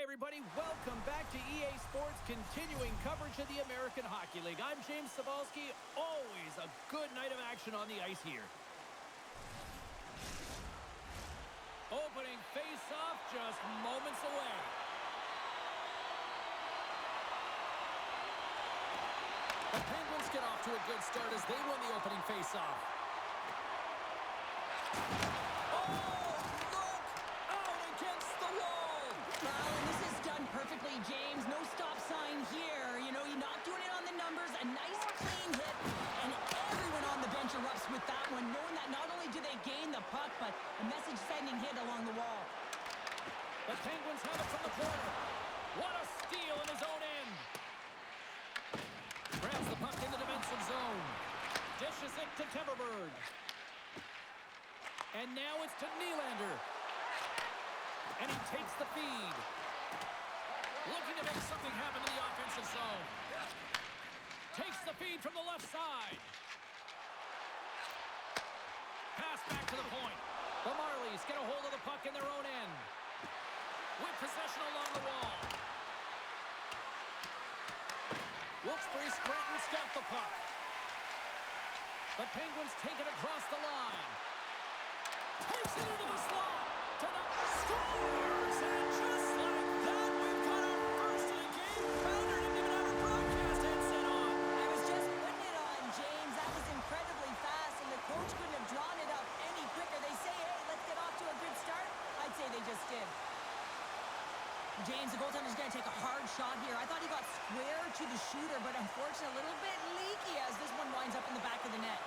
everybody. Welcome back to EA Sports, continuing coverage of the American Hockey League. I'm James Cebulski. Always a good night of action on the ice here. Opening face-off just moments away. The Penguins get off to a good start as they win the opening face-off. Perfectly, James. No stop sign here. You know, you're not doing it on the numbers. A nice, clean hit, and everyone on the bench erupts with that one, knowing that not only do they gain the puck, but a message-sending hit along the wall. The Penguins have it from the corner. What a steal in his own end. Grabs the puck in the defensive zone. Dishes it to Temperberg. And now it's to Nylander. And he takes the feed. Looking to make something happen in the offensive zone. Takes the feed from the left side. Pass back to the point. The Marlies get a hold of the puck in their own end. With possession along the wall. Wilkes-Barre Scranton got the puck. The Penguins take it across the line. Takes it into the slot. To the scores! And just like that, we've got our first of the game. Founder didn't even have a broadcast headset on. I was just putting it on, James. That was incredibly fast, and the coach couldn't have drawn it up any quicker. They say, hey, let's get off to a good start. I'd say they just did. James, the goaltender's going to take a hard shot here. I thought he got square to the shooter, but unfortunately a little bit leaky as this one winds up in the back of the net.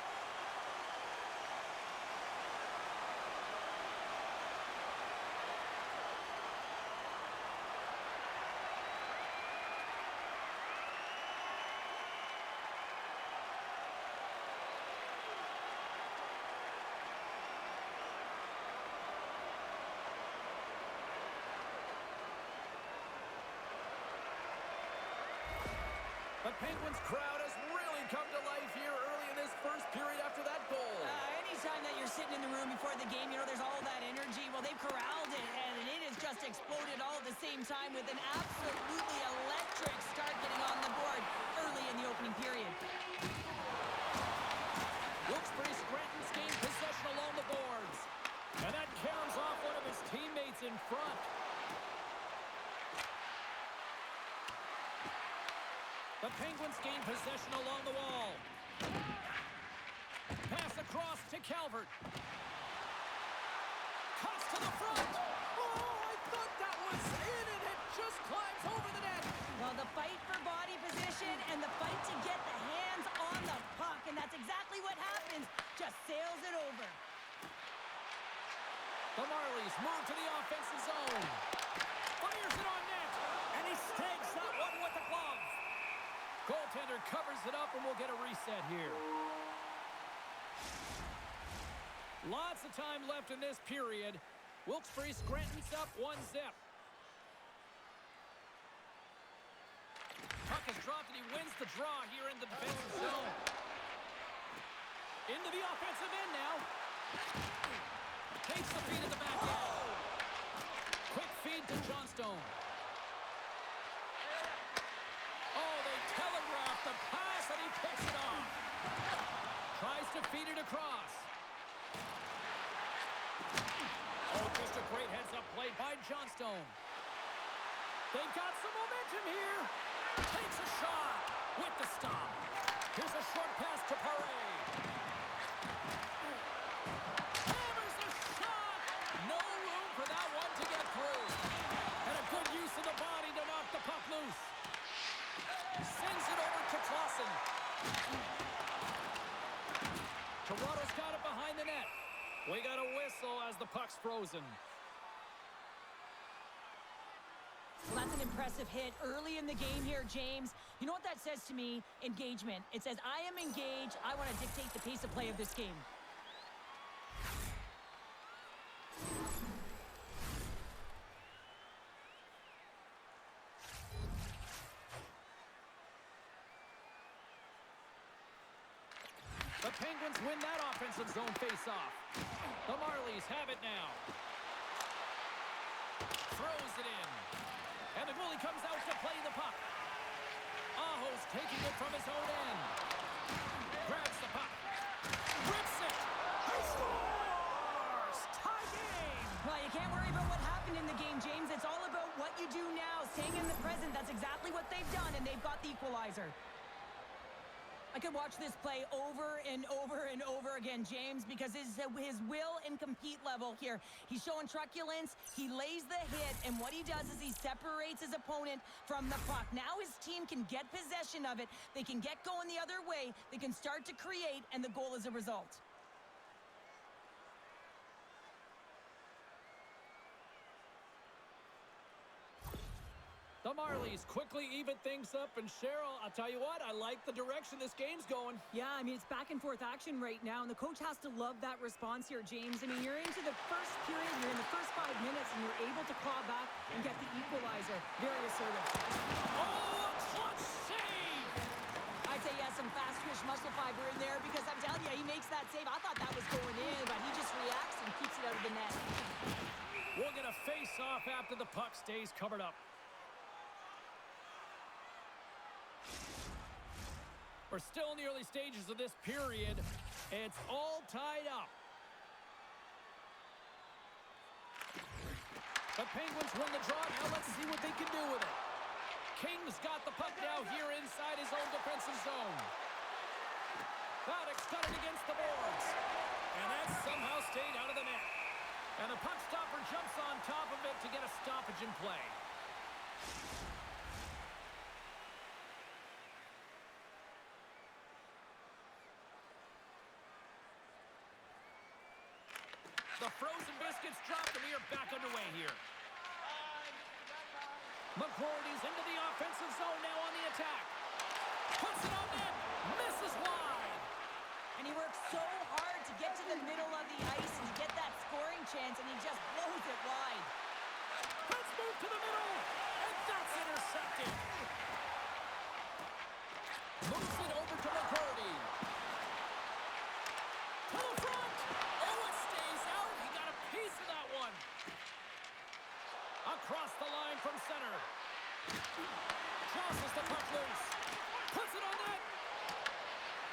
The Penguins crowd has really come to life here early in this first period after that goal. Anytime that you're sitting in the room before the game, you know, there's all that energy. Well, they've corralled it, and it has just exploded all at the same time with an absolutely electric start getting on the board early in the opening period. Wilkes-Barre Scranton's gained possession along the boards. And that caroms off one of his teammates in front. The Penguins gain possession along the wall. Pass across to Calvert. Cuts to the front. Oh, I thought that was in, and it just climbs over the net. Well, the fight for body position and the fight to get the hands on the puck, and that's exactly what happens. Just sails it over. The Marlies move to the offensive zone. Fires it on net, and he snags that one with the glove. Goaltender covers it up, and we'll get a reset here. Lots of time left in this period. Wilkes-Barre Scranton's up 1-0. Puck is dropped, and he wins the draw here in the defensive zone. Into the offensive end now. Takes the feed at the back end. Quick feed to Johnstone. Oh, they telegraph the pass, and he picks it off. Tries to feed it across. Oh, just a great heads-up play by Johnstone. They've got some momentum here. Takes a shot with the stop. Here's a short pass to Paré. Hammers the shot. No room for that one to get through. And a good use of the body to knock the puck loose. Sends it over to Clausen. Toronto's got it behind the net. We got a whistle as the puck's frozen. Well, that's an impressive hit early in the game here, James. You know what that says to me? Engagement. It says, I am engaged. I want to dictate the pace of play of this game. The Penguins win that offensive zone face-off. The Marlies have it now. Throws it in. And the goalie comes out to play the puck. Aho's taking it from his own end. Grabs the puck. Rips it. He scores! Tie game! Well, you can't worry about what happened in the game, James. It's all about what you do now. Staying in the present, that's exactly what they've done, and they've got the equalizer. I could watch this play over and over and over again, James, because his will and compete level here. He's showing truculence. He lays the hit, and what he does is he separates his opponent from the puck. Now his team can get possession of it. They can get going the other way. They can start to create, and the goal is a result. The Marlies quickly even things up, and Cheryl, I'll tell you what, I like the direction this game's going. Yeah, I mean, it's back and forth action right now, and the coach has to love that response here, James. I mean, you're into the first period, you're in the first 5 minutes, and you're able to claw back and get the equalizer. Very assertive. Oh, clutch save! I'd say, yeah, some fast twitch muscle fiber in there, because I'm telling you, he makes that save. I thought that was going in, but he just reacts and keeps it out of the net. We'll get a face-off after the puck stays covered up. We're still in the early stages of this period. It's all tied up. The Penguins win the draw. Now let's see what they can do with it. King's got the puck now here inside his own defensive zone. Paddock's got it against the boards. And that somehow stayed out of the net. And the puck stopper jumps on top of it to get a stoppage in play. The frozen biscuits dropped, and we are back underway here. McGroarty's into the offensive zone now on the attack. Puts it on net. Misses wide. And he works so hard to get to the middle of the ice and to get that scoring chance, and he just blows it wide. Let's move to the middle, and that's intercepted. Moves it over to McGroarty. To the front. Oh, it stays out. He got a piece of that one. Across the line from center. Tosses the puck loose. Puts it on net.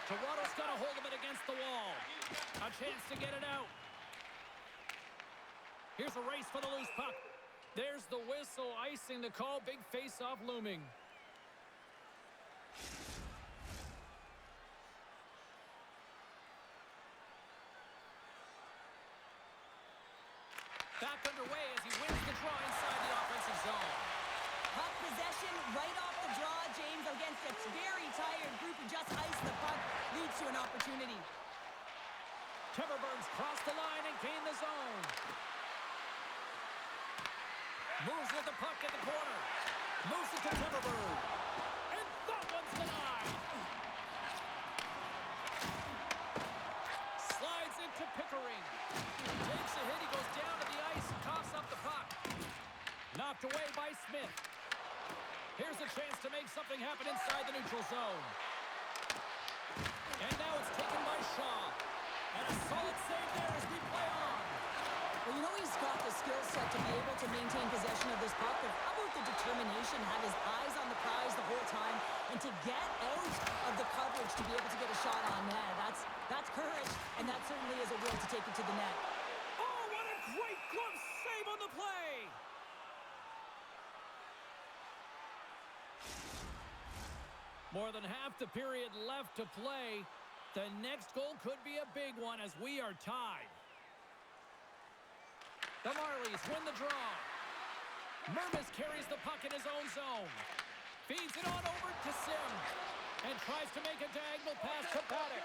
Toronto's got a hold of it against the wall. A chance to get it out. Here's a race for the loose puck. There's the whistle, icing the call. Big face-off looming. Back underway as he wins the draw inside the offensive zone. Puck possession right off the draw, James, against a very tired group who just iced the puck, leads to an opportunity. Timberberg's crossed the line and gained the zone. Moves with the puck at the corner. Moves it to Timberberg. And that one's denied. Slides into Pickering. Takes a hit. He goes down to the ice and coughs up the puck. Knocked away by Smith. Here's a chance to make something happen inside the neutral zone. And now it's taken by Shaw. And a solid save there as we play on. Well, you know he's got the skill set to be able to maintain possession of this puck, but how about the determination, have his eyes on the prize the whole time, and to get out of the coverage to be able to get a shot on net. That's courage, and that certainly is a will to take it to the net. Oh, what a great glove save on the play! More than half the period left to play. The next goal could be a big one as we are tied. The Marlies win the draw. Mervis carries the puck in his own zone. Feeds it on over to Sim. And tries to make a diagonal pass to Paddock.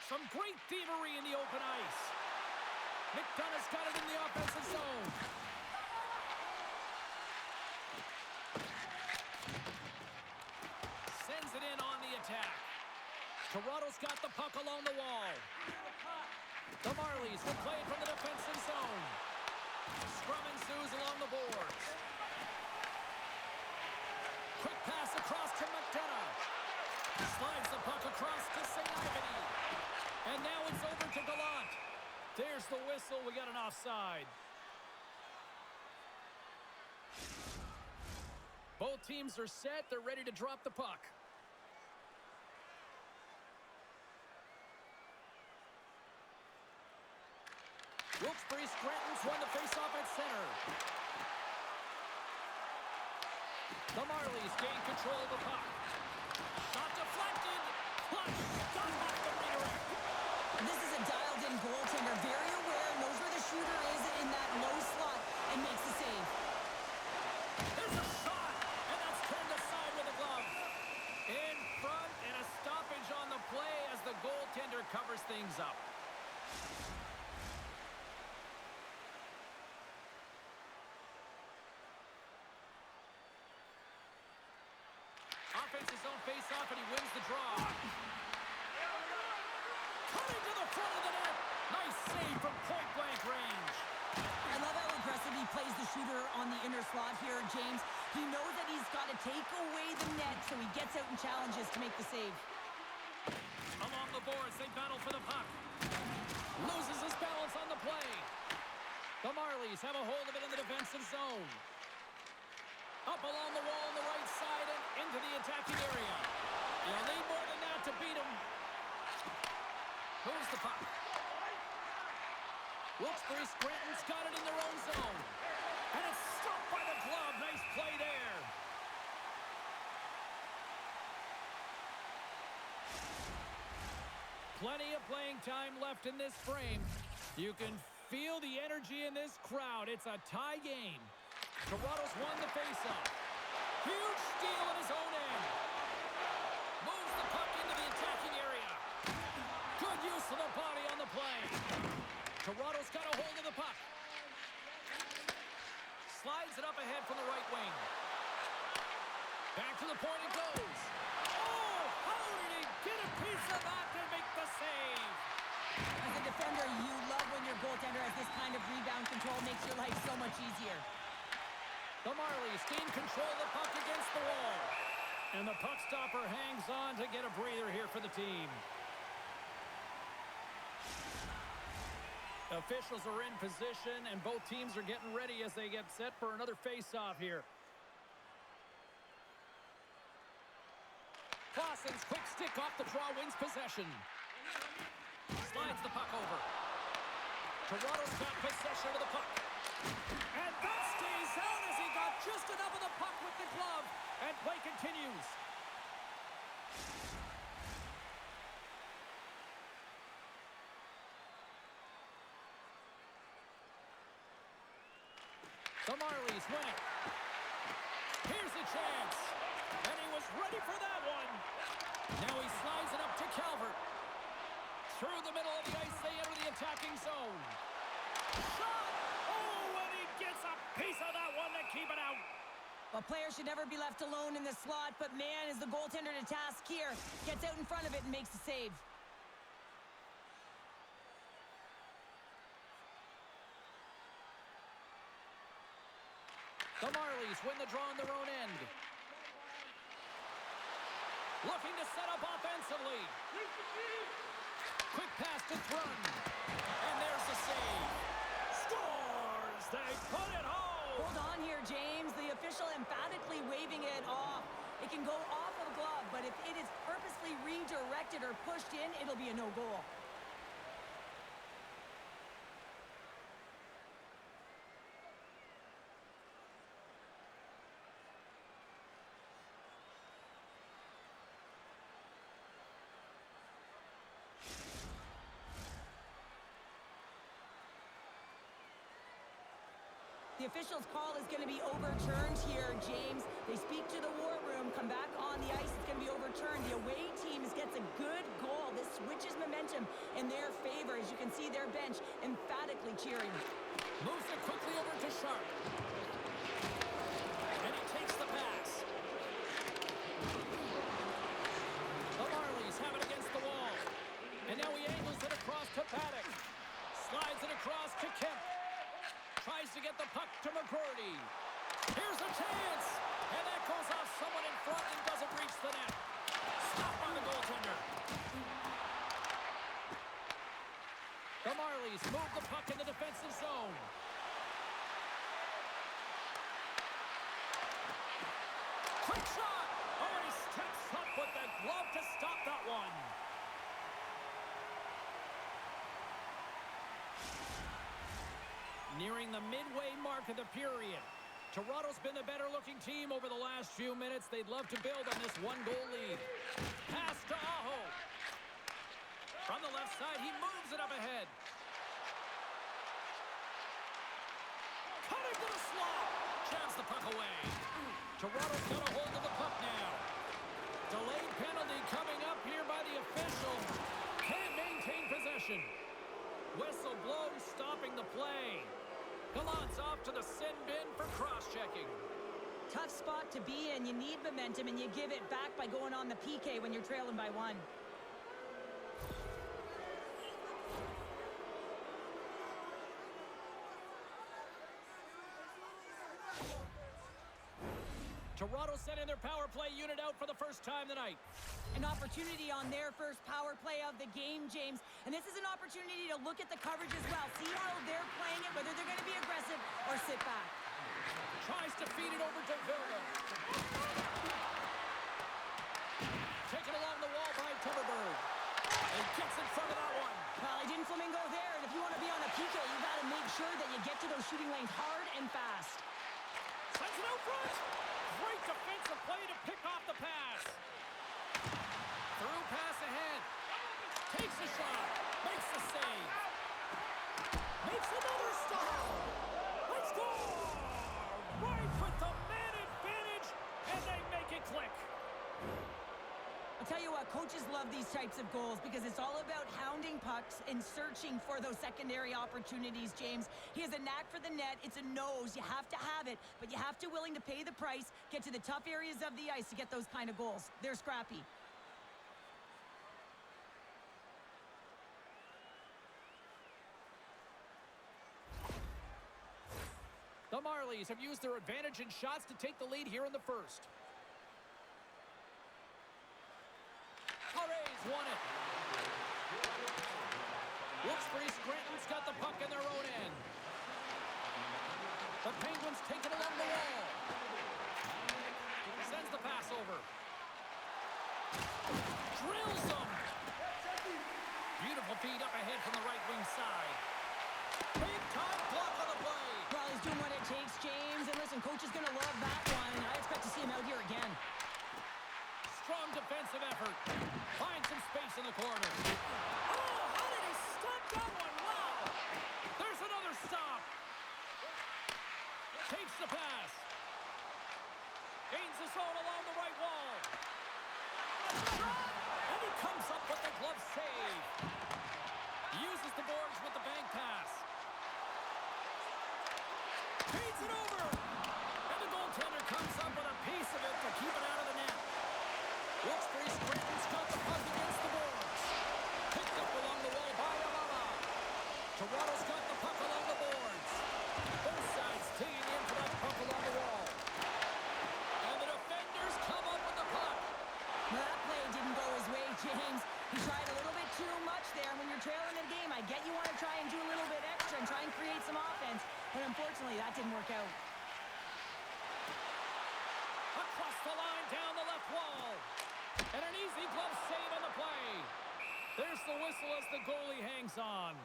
Some great thievery in the open ice. McDonough's got it in the offensive zone. Sends it in on the attack. Toronto's got the puck along the wall. The Marlies will play it from the defensive zone. Scrum ensues along the boards. Quick pass across to McDonough. Slides the puck across to St. Ivany. And now it's over to Gallant. There's the whistle. We got an offside. Both teams are set. They're ready to drop the puck. Wilkes-Barre Scranton's won the face-off at center. The Marlies gain control of the puck. Shot deflected. Flush. Got off the redirect. This is a dialed-in goaltender. Very aware. Knows where the shooter is in that low slot and makes the save. There's a shot. And that's turned aside with a glove. In front and a stoppage on the play as the goaltender covers things up. Offense his own face-off, and he wins the draw. Cutting to the front of the net. Nice save from point-blank range. I love how aggressive he plays the shooter on the inner slot here, James. He knows that he's got to take away the net, so he gets out and challenges to make the save. Along the boards, they battle for the puck. Loses his balance on the play. The Marlies have a hold of it in the defensive zone. Up along the wall on the right side and into the attacking area. You'll need more than that to beat him. Moves the puck. Wilkes-Barre Scranton's got it in their own zone. And it's stopped by the glove. Nice play there. Plenty of playing time left in this frame. You can feel the energy in this crowd. It's a tie game. Toronto's won the faceoff. Huge steal at his own end. Moves the puck into the attacking area. Good use of the body on the play. Toronto's got a hold of the puck. Slides it up ahead from the right wing. Back to the point it goes. Oh, how did he get a piece of that to make the save? As a defender, you love when your goaltender has this kind of rebound control. Makes your life so much easier. The Marlies gain control of the puck against the wall. And the puck stopper hangs on to get a breather here for the team. Officials are in position, and both teams are getting ready as they get set for another face-off here. Clausen's quick stick off the draw wins possession. Slides the puck over. Toronto's got possession of the puck. And that stays out as he got just enough of the puck with the glove. And play continues. The Marlies win it. Here's a chance. And he was ready for that one. Now he slides it up to Calvert. Through the middle of the ice, they enter the attacking zone. Shot! Oh, and he gets a piece of that one to keep it out. A player should never be left alone in the slot, but man, is the goaltender to task here. Gets out in front of it and makes the save. The Marlies win the draw on their own end. Looking to set up offensively. Quick pass to Thrun. And there's the save. Scores! They put it home! Hold on here, James. The official emphatically waving it off. It can go off of glove, but if it is purposely redirected or pushed in, it'll be a no-goal. The official's call is going to be overturned here, James. They speak to the war room, come back on the ice. It's going to be overturned. The away team gets a good goal. This switches momentum in their favor. As you can see, their bench emphatically cheering. Moves it quickly over to Sharp. And he takes the pass. The Marlies have it against the wall. And now he angles it across to Paddock. Slides it across to Kemp. Tries to get the puck to McGroarty. Here's a chance! And that goes off someone in front and doesn't reach the net. Stopped by the goaltender. The Marlies move the puck in the defensive zone. Shot! Oh, and he steps up with the glove to stop that one. Nearing the midway mark of the period. Toronto's been the better-looking team over the last few minutes. They'd love to build on this one-goal lead. Pass to Aho. From the left side, he moves it up ahead. Cutting to the slot. Jabs the puck away. Toronto's got a hold of the puck now. Delayed penalty coming up here by the official. Can't maintain possession. Whistle blows, stopping the play. Gallant's off to the sin bin for cross-checking. Tough spot to be in. You need momentum, and you give it back by going on the PK when you're trailing by 1. Toronto sending their power play unit out for the first time tonight. An opportunity on their first power play of the game, James. And this is an opportunity to look at the coverage as well. See how they're playing it, whether they're going to be aggressive or sit back. Tries to feed it over to Villa. Taken along the wall by Tupperberg. And gets in front of that one. Well, he didn't flamingo there. And if you want to be on a PK, you got to make sure that you get to those shooting lanes hard and fast. Sends it out front. Great defensive play to pick off the pass. Through pass ahead. Takes a shot. Makes the save. Makes another stop. Let's go! Right with the man advantage, and they make it click. I'll tell you what, coaches love these types of goals because it's all about hounding pucks and searching for those secondary opportunities, James. He has a knack for the net. It's a nose. You have to have it, but you have to willing to pay the price, get to the tough areas of the ice to get those kind of goals. They're scrappy. The Marlies have used their advantage in shots to take the lead here in the first. Rays won it. Wilkes-Barre Scranton's got the puck in their own end. The Penguins take it along the wall. Sends the pass over. Drills them. Beautiful feed up ahead from the right wing side. Big time block on the play. Well, he's doing what it takes, James. And listen, coach is going to love that one. I expect to see him out here again. Strong defensive effort. Finds some space in the corner. Oh, how did he stop that one? Wow. There's another stop. Takes the pass. Gains the zone along the right wall. And he comes up with the glove save. Uses the boards with the bank pass. Feeds it over. And the goaltender comes up with a piece of it to keep it out of the net. Wilkes-Barre Scranton's got the puck against the boards. Picked up along the wall by Alala. Toronto's got the puck along the boards. Both sides digging in for that puck along the wall. And the defenders come up with the puck. Well, that play didn't go his way, James. He tried a little bit too much there. When you're trailing the game, I get you want to try and do a little bit extra and try and create some offense. But unfortunately, that didn't work out. Across the line, down the left wall. And an easy glove save on the play. There's the whistle as the goalie hangs on.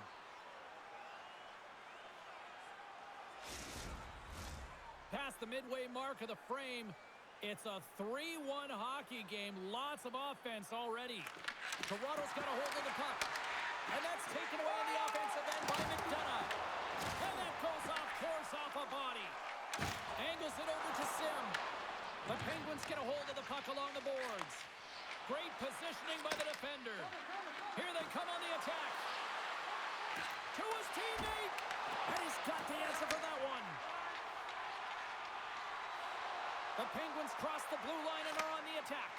Past the midway mark of the frame, it's a 3-1 hockey game. Lots of offense already. Toronto's got a hold of the puck. And that's taken away in the offensive end by McDonough. And that goes off course off a body. Angles it over to Sim. The Penguins get a hold of the puck along the boards. Great positioning by the defender. Here they come on the attack. To his teammate. And he's got the answer for that one. The Penguins cross the blue line and are on the attack.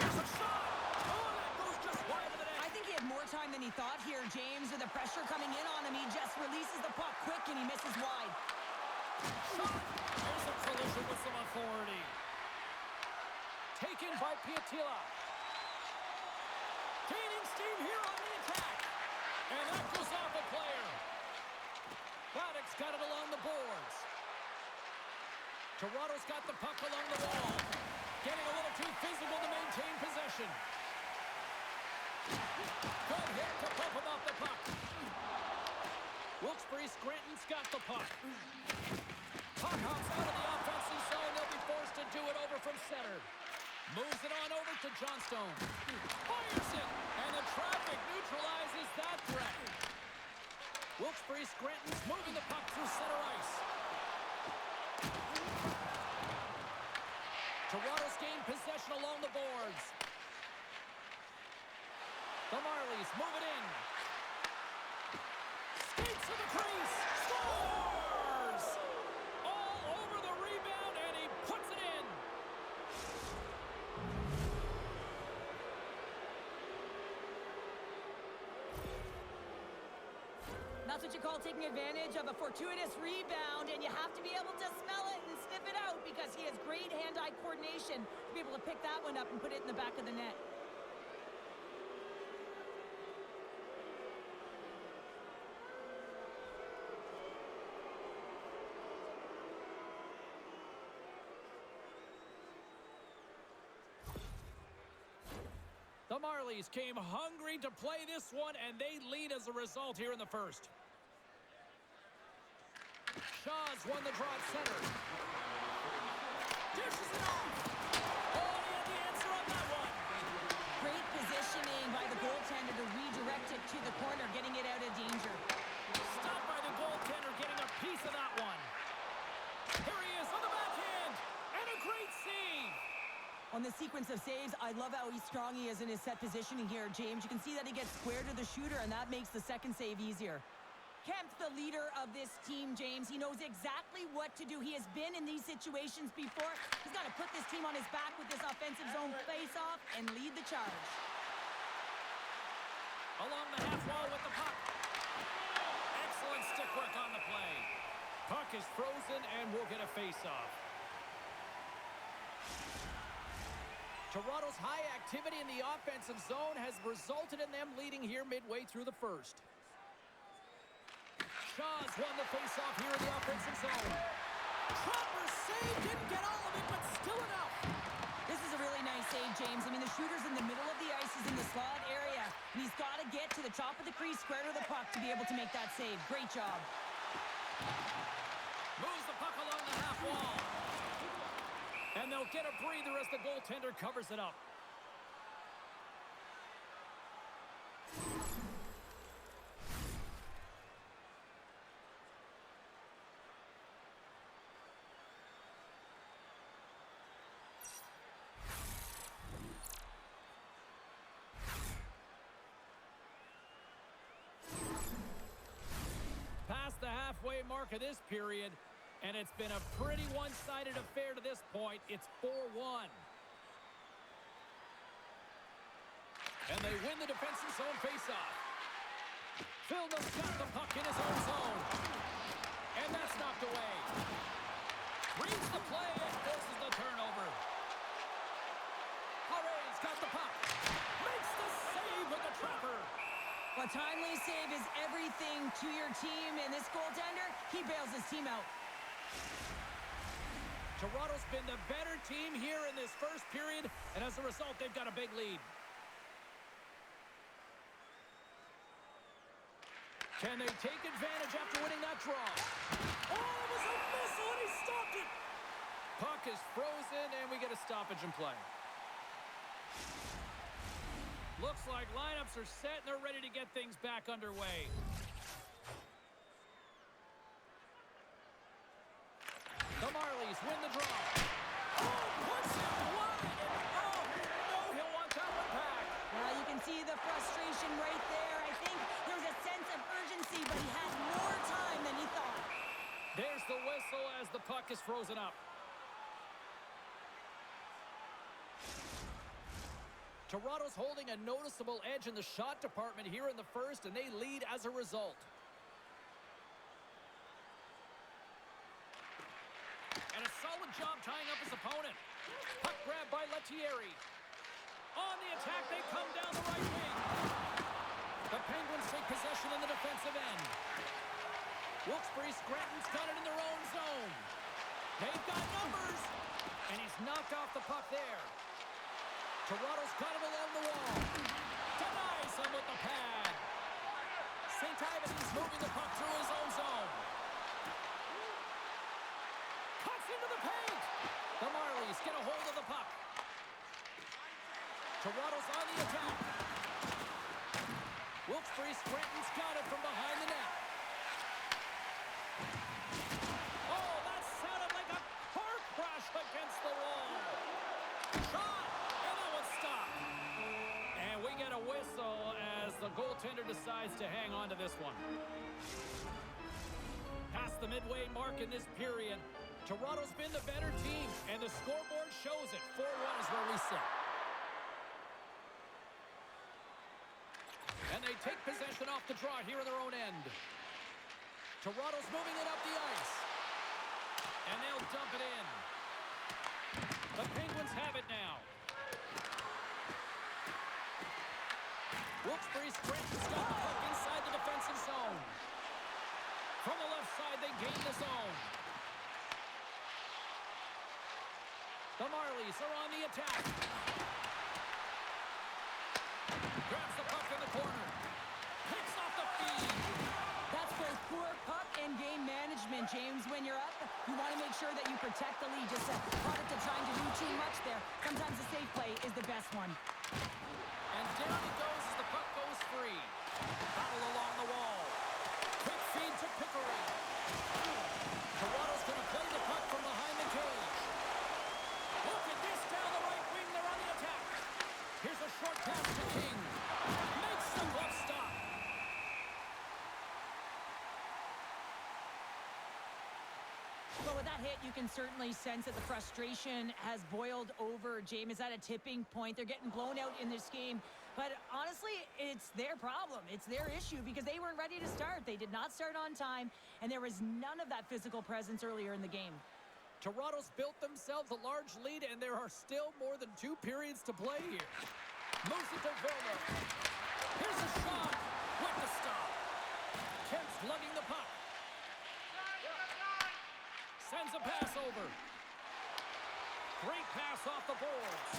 Here's a shot. Oh, that goes just wide of the net. I think he had more time than he thought here, James. With the pressure coming in on him, he just releases the puck quick and he misses wide. Shot. There's a collision with some authority. Taken by Piatila. Gaining steam here on the attack. And that goes off a player. Paddock's got it along the boards. Toronto's got the puck along the wall. Getting a little too physical to maintain possession. Good hit to bump him off the puck. Wilkes-Barre Scranton's got the puck. Puck hops out of the offensive zone. They'll be forced to do it over from center. Moves it on over to Johnstone. Fires it, and the traffic neutralizes that threat. Wilkes-Barre Scranton's moving the puck through center ice. Toronto's gained possession along the boards. The Marlies move it in. Skates to the crease. Scores! All over the rebound, and he puts it in. That's what you call taking advantage of a fortuitous rebound, and you have to be able to smell it and sniff it out because he has great hand-eye coordination to be able to pick that one up and put it in the back of the net. The Marlies came hungry to play this one, and they lead as a result here in the first. Shaw's won the draw at center. Dishes it off. Oh, he had the answer on that one. Great positioning by the goaltender to redirect it to the corner, getting it out of danger. Stopped by the goaltender, getting a piece of that one. Here he is on the backhand, and a great save. On the sequence of saves, I love how strong he is in his set positioning here, James. You can see that he gets square to the shooter, and that makes the second save easier. Kemp's the leader of this team, James. He knows exactly what to do. He has been in these situations before. He's got to put this team on his back with this offensive zone face-off and lead the charge. Along the half wall with the puck. Excellent stick work on the play. Puck is frozen, and we'll get a face-off. Toronto's high activity in the offensive zone has resulted in them leading here midway through the first. Shaw's won the faceoff here in the offensive zone. Proper save, didn't get all of it, but still enough. This is a really nice save, James. I mean, the shooter's in the middle of the ice. He's in the slot area, and he's got to get to the top of the crease, square to the puck to be able to make that save. Great job. Moves the puck along the half wall. And they'll get a breather as the goaltender covers it up. Past the halfway mark of this period, and it's been a pretty one-sided affair to this point. It's 4-1. And they win the defensive zone faceoff. Phil's got the puck in his own zone. And that's knocked away. Reads the play and forces the turnover. Haray's got the puck. Makes the save with the trapper. A timely save is everything to your team, and this goaltender, he bails his team out. Toronto's been the better team here in this first period, and as a result, they've got a big lead. Can they take advantage after winning that draw? Oh, it was a missile, and he stopped it! Puck is frozen, and we get a stoppage in play. Looks like lineups are set, and they're ready to get things back underway. The Marlies win the draw. Oh, puts it wide. Oh, no, he'll want that one back. Well, you can see the frustration right there. I think there's a sense of urgency, but he had more time than he thought. There's the whistle as the puck is frozen up. Toronto's holding a noticeable edge in the shot department here in the first, and they lead as a result. And a solid job tying up his opponent. Puck grab by Lettieri. On the attack, they come down the right wing. The Penguins take possession in the defensive end. Wilkes-Barre Scranton's got it in their own zone. They've got numbers. And he's knocked off the puck there. Toronto's got him along the wall. Denies him with the pad. St. Ivan's moving the puck through his own zone. Cuts into the paint. The Marlies get a hold of the puck. Toronto's on the attack. Wilkes-Barre Scranton's got it from behind the net. Oh, that sounded like a car crash against the wall. Shot, and that was stopped. And we get a whistle as the goaltender decides to hang on to this one. Past the midway mark in this period, Toronto's been the better team, and the scoreboard shows it. 4-1 is where we sit. And they take possession off the draw here in their own end. Toronto's moving it up the ice. And they'll dump it in. The Penguins have it now. Wilkes-Barre Scranton's got the puck inside the defensive zone. From the left side, they gain the zone. The Marlies are on the attack. Grabs the puck in the corner. Picks off the feed. That's both poor puck and game management, James. When you're up, you want to make sure that you protect the lead. Just a product of trying to do too much there. Sometimes a safe play is the best one. And down it goes as the puck goes free. Battle along the wall. Quick feed to Pickering. Toronto's going to play the puck from behind the cage. Look at this down the right wing. They're on the attack. Here's a short pass to King. Makes the glove stop. But with that hit, you can certainly sense that the frustration has boiled over. James is at a tipping point. They're getting blown out in this game. But honestly, it's their problem. It's their issue because they weren't ready to start. They did not start on time, and there was none of that physical presence earlier in the game. Toronto's built themselves a large lead, and there are still more than 2 periods to play here. Moves it to Vilna. Here's a shot with the stop. Kemp's lugging the puck. Sends a pass over. Great pass off the boards.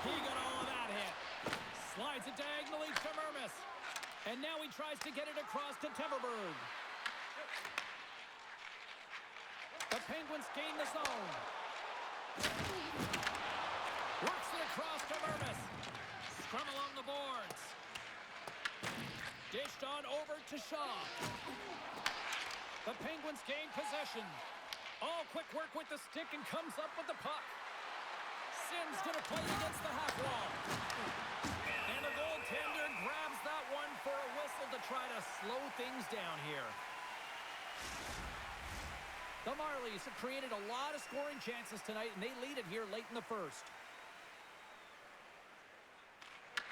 He got all of that hit. Slides it diagonally to Mermis. And now he tries to get it across to Temperberg. The Penguins gain the zone. Works it across to Mermis. Scrum along the boards. Dished on over to Shaw. The Penguins gain possession. All quick work with the stick and comes up with the puck. Sims going to play against the half wall. And the goaltender grabs that one for a whistle to try to slow things down here. The Marlies have created a lot of scoring chances tonight, and they lead it here late in the first.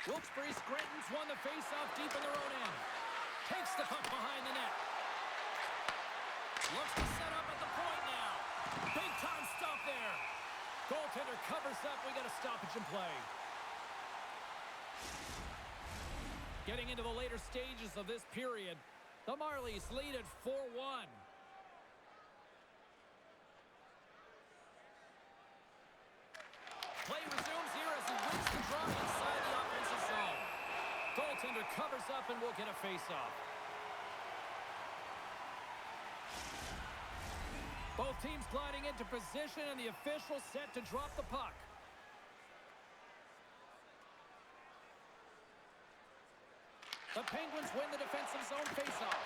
Wilkes-Barre Scranton's won the face-off deep in their own end. Takes the puck behind the net. Looks to set up at the point now. Big time stop there. Goaltender covers up. We got a stoppage in play. Getting into the later stages of this period, the Marlies lead at 4-1. Play resumes here as he wins the draw inside the offensive zone. Goaltender covers up and will get a face-off. Both teams gliding into position, and the official set to drop the puck. The Penguins win the defensive zone faceoff.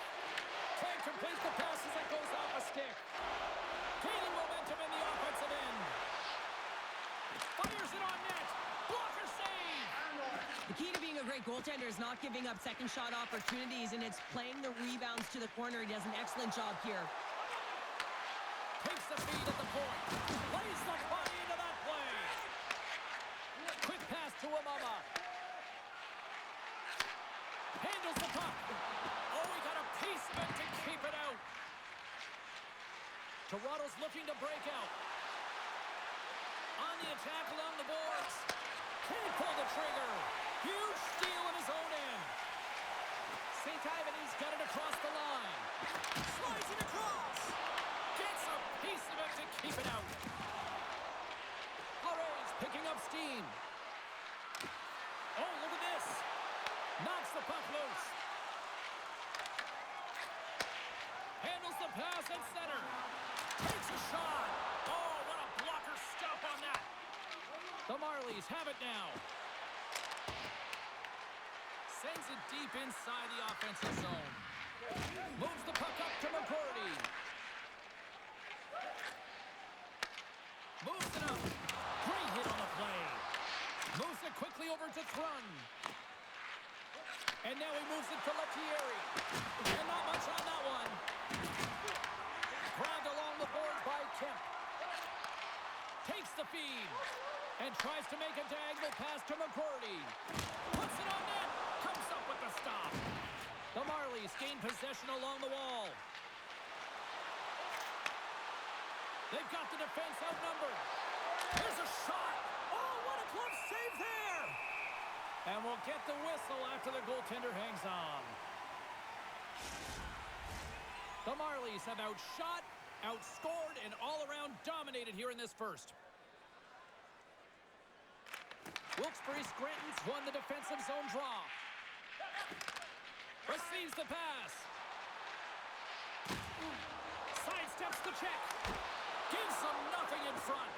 Tank completes the pass as it goes off a stick. Gaining momentum in the offensive end. Fires it on net. Blocker save. The key to being a great goaltender is not giving up second shot opportunities, and it's playing the rebounds to the corner. He does an excellent job here. Takes the feed at the point. Plays the body into that play. Quick pass to Amama. Handles the puck. Oh, he got a piece of it to keep it out. Toronto's looking to break out. On the attack along the boards. Can't pull the trigger. Huge steal in his own end. St. Ivan's got it across the line. Slides it across. Gets a piece of it to keep it out. picking up steam. Oh, look at this. Knocks the puck loose. Handles the pass at center. Takes a shot. Oh, what a blocker stop on that. The Marlies have it now. Sends it deep inside the offensive zone. Moves the puck up to McCourty. Moves it up. Great hit on the play. Moves it quickly over to Thrun. And now he moves it to Lettieri. And not much on that one. Grabbed along the boards by Kemp. Takes the feed. And tries to make a diagonal pass to McCourty. Puts it on net. Comes up with the stop. The Marlies gain possession along the wall. They've got the defense outnumbered. Here's a shot. Oh, what a glove save there. And we'll get the whistle after the goaltender hangs on. The Marlies have outshot, outscored, and all-around dominated here in this first. Wilkes-Barre Scranton's won the defensive zone draw. Receives the pass. Sidesteps the check. Gives them nothing in front.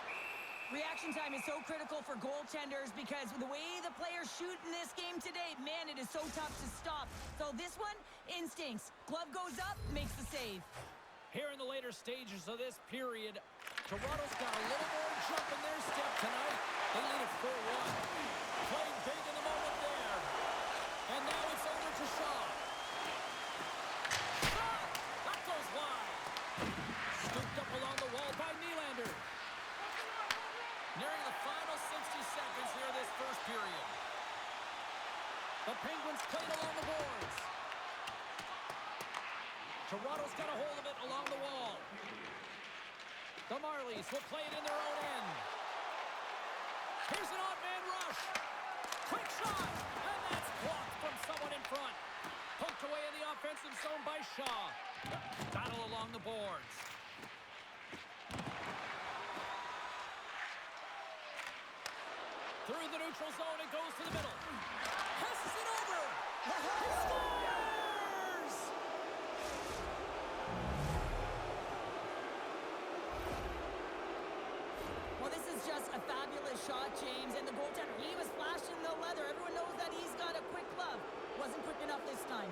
Reaction time is so critical for goaltenders because the way the players shoot in this game today, man, it is so tough to stop. So this one, instincts. Glove goes up, makes the save. Here in the later stages of this period, Toronto's got a little more jump in their step tonight. They lead it 4-1. Playing big in the moment there. And now it's over to Shaw. Shot! That goes wide. Scooped up along the wall by Nylander. Nearing the final 60 seconds here of this first period. The Penguins played along the boards. Toronto's got a hold of it along the wall. The Marlies will play it in their own end. Here's an odd man rush. Quick shot. And that's blocked from someone in front. Poked away in the offensive zone by Shaw. Battle along the boards. Through the neutral zone, it goes to the middle. Passes it over. He scores! Well, this is just a fabulous shot, James. And the goaltender, he was flashing the leather. Everyone knows that he's got a quick glove. Wasn't quick enough this time.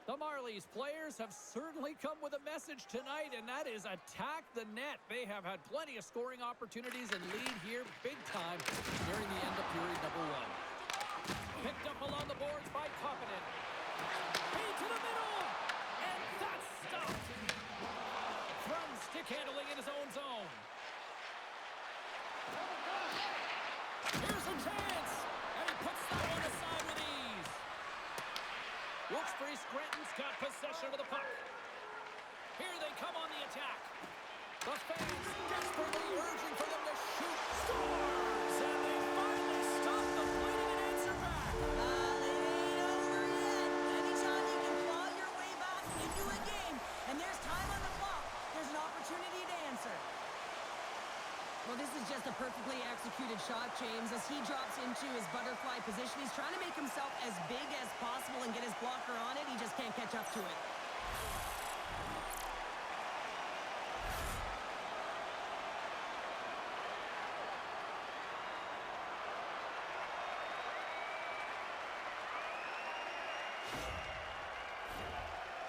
The Marlies players have certainly come with a message tonight, and that is attack the net. They have had plenty of scoring opportunities and lead here big time nearing the end of period number one. Picked up along the boards by Koppinen. Feed to the middle, and that's stopped. From stick handling in his own zone. Here's a chance, and he puts that one aside with ease. Wilkes-Barre Scranton's got possession of the puck. Here they come on the attack. The fans desperately urging for them to shoot. Scores! And they finally stop the bleeding and answer back. It ain't over yet. Anytime you can claw your way back into a game, and there's time on the clock, there's an opportunity to answer. Well, this is just a perfectly executed shot, James. As he drops into his butterfly position, he's trying to make himself as big as possible and get his blocker on it. He just can't catch up to it.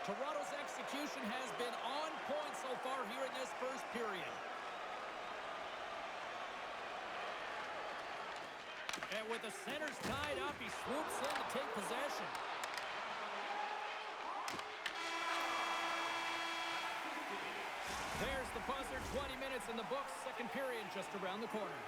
Toronto's execution has been on point so far here in this first period. And with the centers tied up, he swoops in to take possession. There's the buzzer, 20 minutes in the books, second period just around the corner.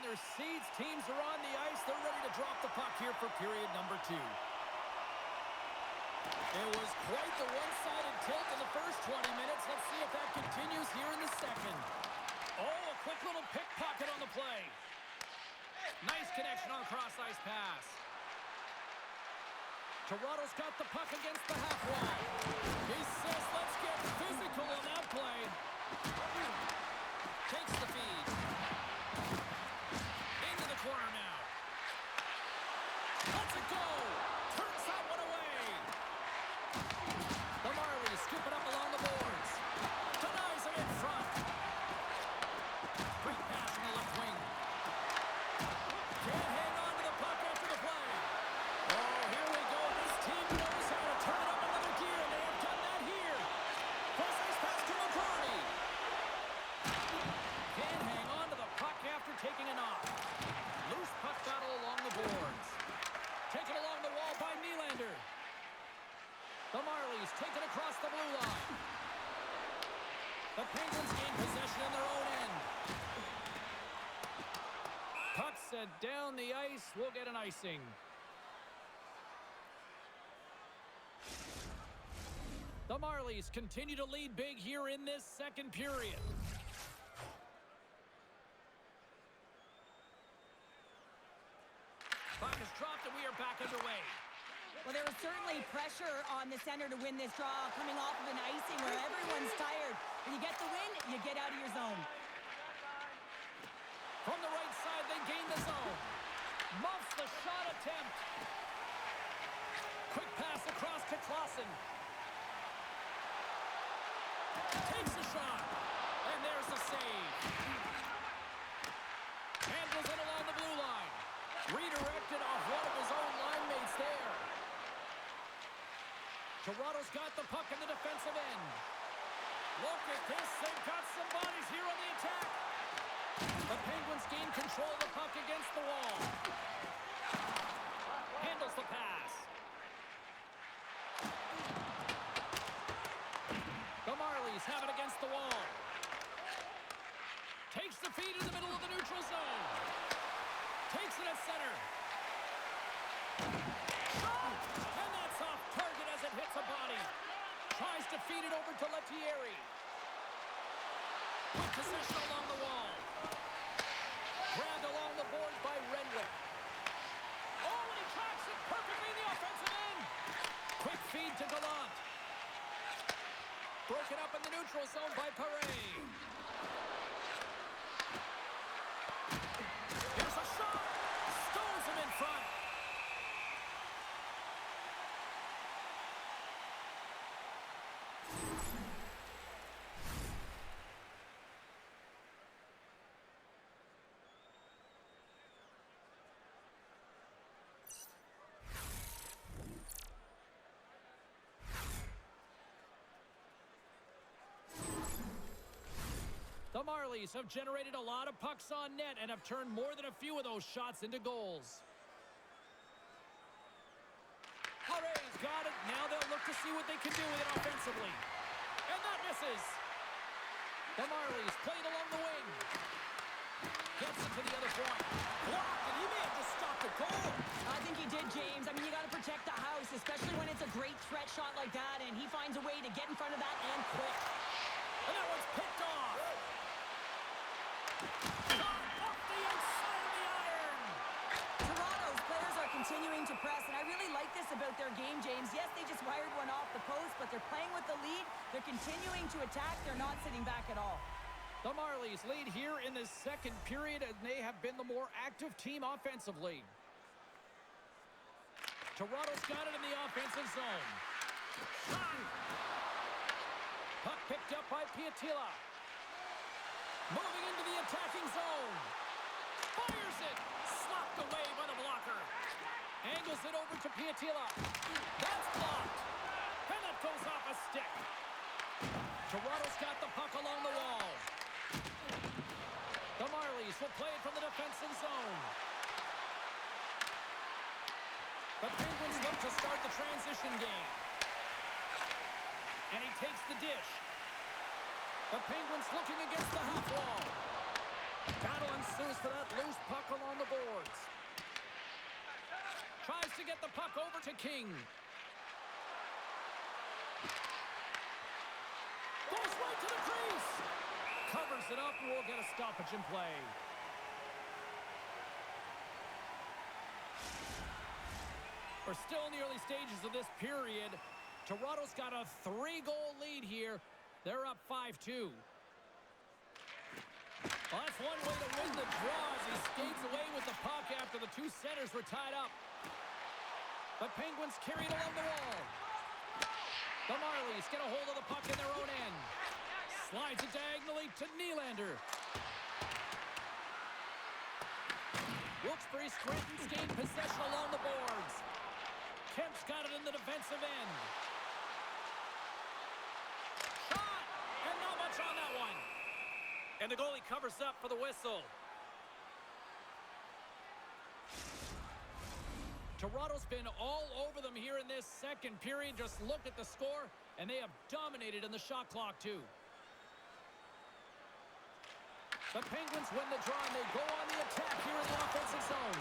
their seats. Teams are on the ice. They're ready to drop the puck here for period number 2. It was quite the one-sided tilt in the first 20 minutes. Let's see if that continues here in the second. Oh, a quick little pickpocket on the play. Nice connection on a cross-ice pass. Toronto's got the puck against the half wall. He says, let's get physical on that play. Takes the feed. Into the corner now. Lets it go. Turns that one away. The Marlies scoop it up along the boards. Denies him in front. Great pass from the left wing. Can't hang on to the puck after the play. Oh, here we go. This team knows how to turn it up another gear. They have done that here. Cross-ice pass to McCarty. Can't hang on to the puck after taking a knock. Loose puck battle along the boards. Taken along the wall by Nylander. The Marlies take it across the blue line. The Penguins gain possession in their own end. Puck set down the ice. We'll get an icing. The Marlies continue to lead big here in this second period. Puck is dropped and we are back underway. Well, there was certainly pressure on the center to win this draw, coming off of an icing where everyone's tired. When you get the win, you get out of your zone. From the right side, they gain the zone. Muffs the shot attempt. Quick pass across to Clausen. Takes the shot. And there's the save. Handles it along the blue line. Redirected off one of his own line mates there. Toronto's got the puck in the defensive end. Look at this. They've got some bodies here on the attack. The Penguins gain control of the puck against the wall. Handles the pass. The Marlies have it against the wall. Takes the feed in the middle of the neutral zone. Takes it at center. Shot! And that's off target as it hits a body. Tries to feed it over to Lettieri. Quick possession along the wall. Grabbed along the boards by Renwick. Oh, and he tracks it perfectly in the offensive end. Quick feed to Gallant. Broken up in the neutral zone by Paré. Here's a shot. Stones him in front. The Marlies have generated a lot of pucks on net and have turned more than a few of those shots into goals. Pare's got it. Now they'll look to see what they can do with it offensively. And that misses. The Marlies played along the wing. Gets it to the other point. Blocked, and he may have just stopped the goal. I think he did, James. I mean, you got to protect the house, especially when it's a great threat shot like that, and he finds a way to get in front of that and quick. And that one's picked off. Shot off the inside of the iron. Toronto's players are continuing to press, and I really like this about their game, James. Yes, they just wired one off the post, but they're playing with the lead. They're continuing to attack. They're not sitting back at all. The Marlies lead here in the second period, and they have been the more active team offensively. Toronto's got it in the offensive zone. Puck picked up by Piatila. Moving into the attacking zone. Fires it. Slapped away by the blocker. Angles it over to Piatila. That's blocked. And that goes off a stick. Toronto's got the puck along the wall. The Marlies will play it from the defensive zone. The Penguins look to start the transition game. And he takes the dish. The Penguins looking against the half wall. Battle ensues for that loose puck along the boards. Tries to get the puck over to King. Goes right to the crease. Covers it up and will get a stoppage in play. We're still in the early stages of this period. Toronto's got a 3-goal lead here. They're up 5-2. Well, that's one way to win the draw as he skates away with the puck after the two centers were tied up. The Penguins carry it along the wall. The Marlies get a hold of the puck in their own end. Slides it diagonally to Nylander. Wilkes-Barre Scranton's gained possession along the boards. Kemp's got it in the defensive end. Shot! And not much on that one. And the goalie covers up for the whistle. Toronto's been all over them here in this second period. Just look at the score, and they have dominated in the shot clock, too. The Penguins win the draw, and they go on the attack here in the offensive zone.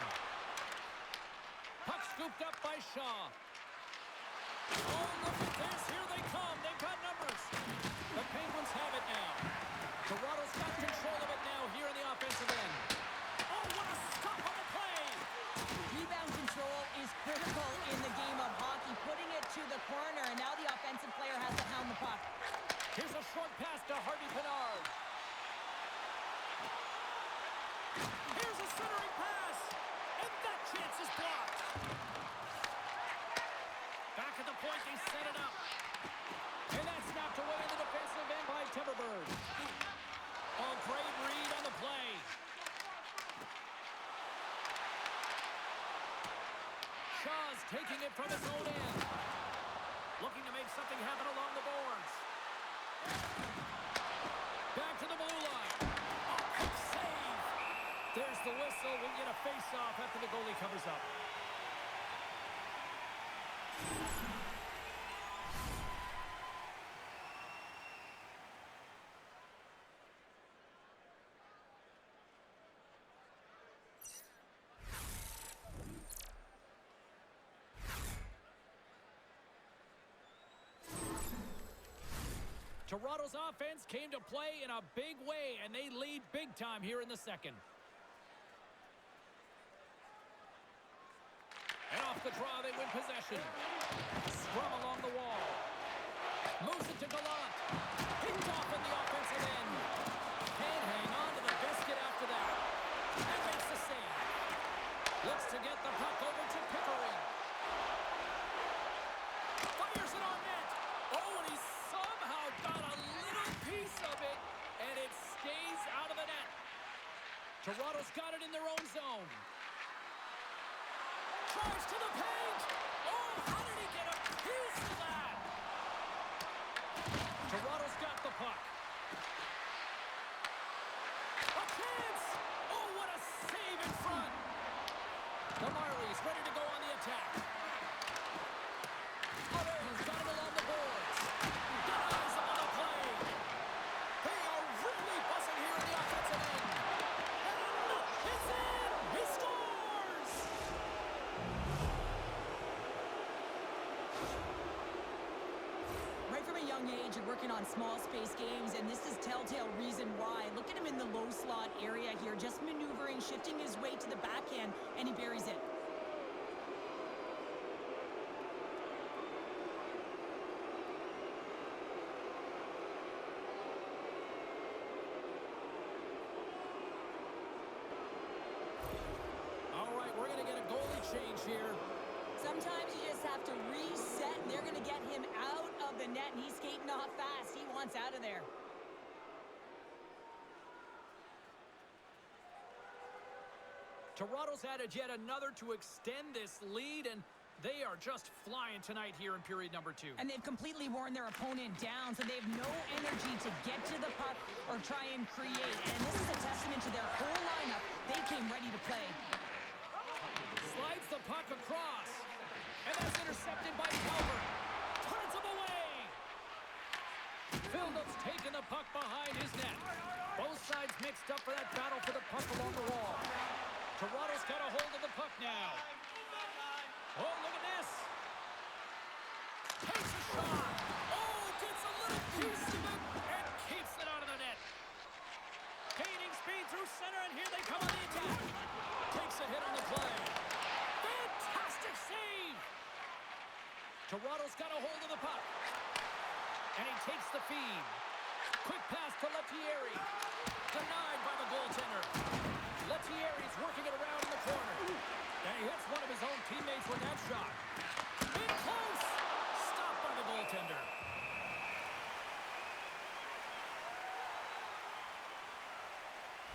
Puck scooped up by Shaw. Oh, look at this. Here they come. They've got numbers. The Penguins have it now. Toronto's got control of it now here in the offensive end. Oh, what a stop on the play. Rebound control is critical in the game of hockey. Putting it to the corner, and now the offensive player has to hound the puck. Here's a short pass to Harvey Pinard. Here's a centering pass. And that chance is blocked. Back at the point, they set it up. And that's knocked away in the defensive end by Timberberg. Oh, great read on the play. Shaw's taking it from his own end. Looking to make something happen along the boards. Back to the blue line. Oh, quick save. There's the whistle. We'll get a face-off after the goalie covers up. Toronto's offense came to play in a big way, and they lead big time here in the second. And off the draw, they win possession. Scrum along the wall. Moves it to Gallant. Picked off in the offensive end. Can't hang on to the biscuit after that. And makes the save. Looks to get the puck over to Pickering. Fires it on net. Oh, and he somehow got a little piece of it, and it stays out of the net. Toronto's got it in their own zone. Tries to the paint. Oh, how did he get a piece of that? Toronto's got the puck. A chance. Oh, what a save in front. The Marlies ready to go on the attack. He's got it along the boards. Good eyes on the play. They are really buzzing here in the offensive end. And it's in. He scores. Right from a young age, you're working on small space games, and this is telltale reason why. Look at him in the low slot area here, just maneuvering, shifting his way to the backhand, and he buries it. All right, we're going to get a goalie change here. Sometimes you just have to reset, and they're going to get him out of the net, and he's skating off fast. He wants out of there. Toronto's added yet another to extend this lead, and they are just flying tonight here in period number 2. And they've completely worn their opponent down, so they have no energy to get to the puck or try and create. And this is a testament to their whole lineup. They came ready to play. Slides the puck across. And that's intercepted by Calvert. Turns him away. Phil ends up taking the puck behind his net. Both sides mixed up for that battle for the puck along the wall. Toronto's got a hold of the puck now. Oh, look at this. Takes a shot. Oh, gets a little piece of it and keeps it out of the net. Gaining speed through center, and here they come on the attack. Takes a hit on the play. Fantastic save. Toronto's got a hold of the puck. And he takes the feed. Quick pass to Lettieri. Denied by the goaltender. Lettieri's working it around in the corner. And he hits one of his own teammates with that shot. In close. Stopped by the goaltender.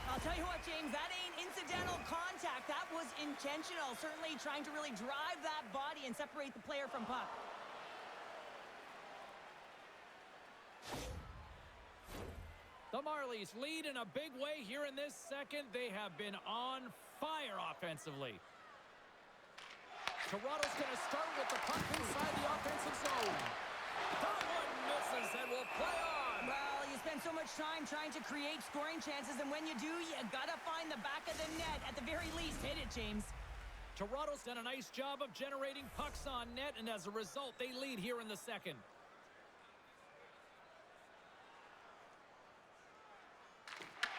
I'll tell you what, James, that ain't incidental contact. That was intentional. Certainly trying to really drive that body and separate the player from puck. The Marlies lead in a big way here in this second. They have been on fire offensively. Toronto's going to start with the puck inside the offensive zone. That one misses and will play on. Well, you spend so much time trying to create scoring chances, and when you do, you got to find the back of the net. At the very least, hit it, James. Toronto's done a nice job of generating pucks on net, and as a result, they lead here in the second.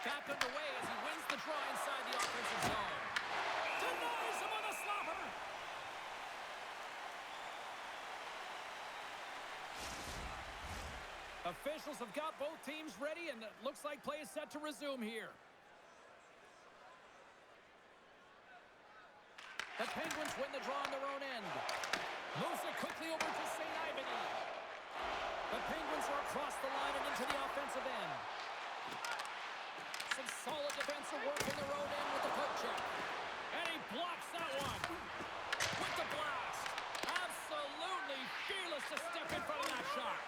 Back underway as he wins the draw inside the offensive zone. Denies him on the slapper. Officials have got both teams ready, and it looks like play is set to resume here. The Penguins win the draw on their own end. Moves it quickly over to St. Ivany. The Penguins are across the line and into the offensive end. Some solid defensive work in their own end with the poke check. And he blocks that one. With the blast. Absolutely fearless to step in front of that shot.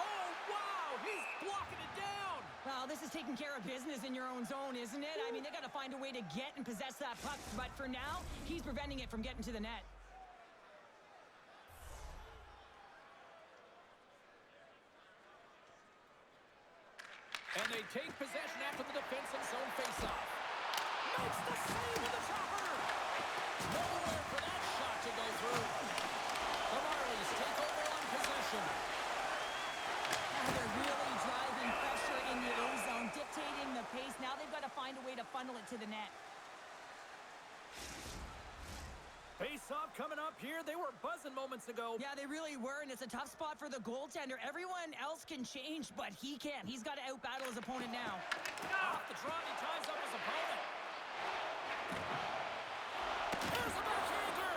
Oh, wow. He's blocking it down. Well, this is taking care of business in your own zone, isn't it? I mean, they got to find a way to get and possess that puck. But for now, he's preventing it from getting to the net. And they take possession after the defensive zone faceoff. Makes the save with the chopper. Nowhere for that shot to go through. The Marlies take over on possession. Now they're really driving pressure in the O-zone, dictating the pace. Now they've got to find a way to funnel it to the net. Face-off coming up here. They were buzzing moments ago. Yeah, they really were, and it's a tough spot for the goaltender. Everyone else can change, but he can't. He's got to out-battle his opponent now. Off the draw, he ties up his opponent. Here's the backhander.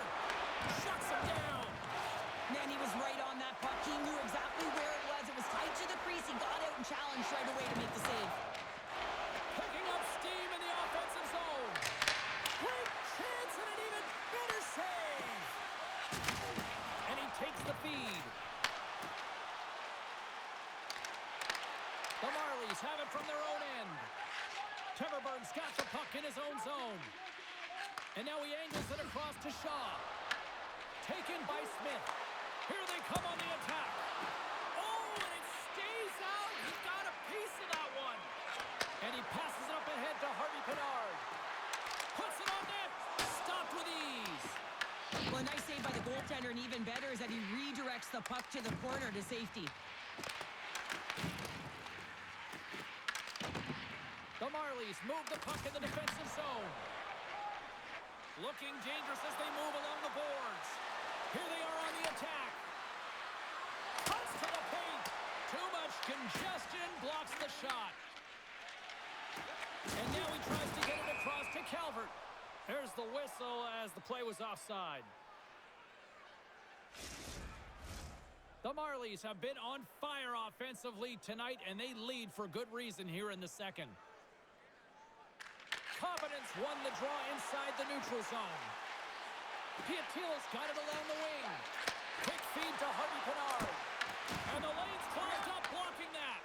Shuts him down. Man, he was right on that puck. He knew exactly where it was. It was tight to the crease. He got out and challenged right away to make the save. Picking up steam in the offensive zone. Great chance and an even better save. And he takes the feed. The Marlies have it from their own end. Teverberg's got the puck in his own zone. And now he angles it across to Shaw. Taken by Smith. Here they come on the attack. Oh, and it stays out. He got a piece of that one. And he passes it up ahead to Harvey Pinard. Puts it on net. Stopped with ease. Well, a nice save by the goaltender, and even better is that he redirects the puck to the corner to safety. The Marlies move the puck in the defensive zone. Looking dangerous as they move along the boards. Here they are on the attack. Cuts to the paint. Too much congestion blocks the shot. And now he tries to get it across to Calvert. There's the whistle as the play was offside. The Marlies have been on fire offensively tonight, and they lead for good reason here in the second. Confidence won the draw inside the neutral zone. Piatilo's got it along the wing. Quick feed to Harvey Pinard. And the lane's clogged up, blocking that.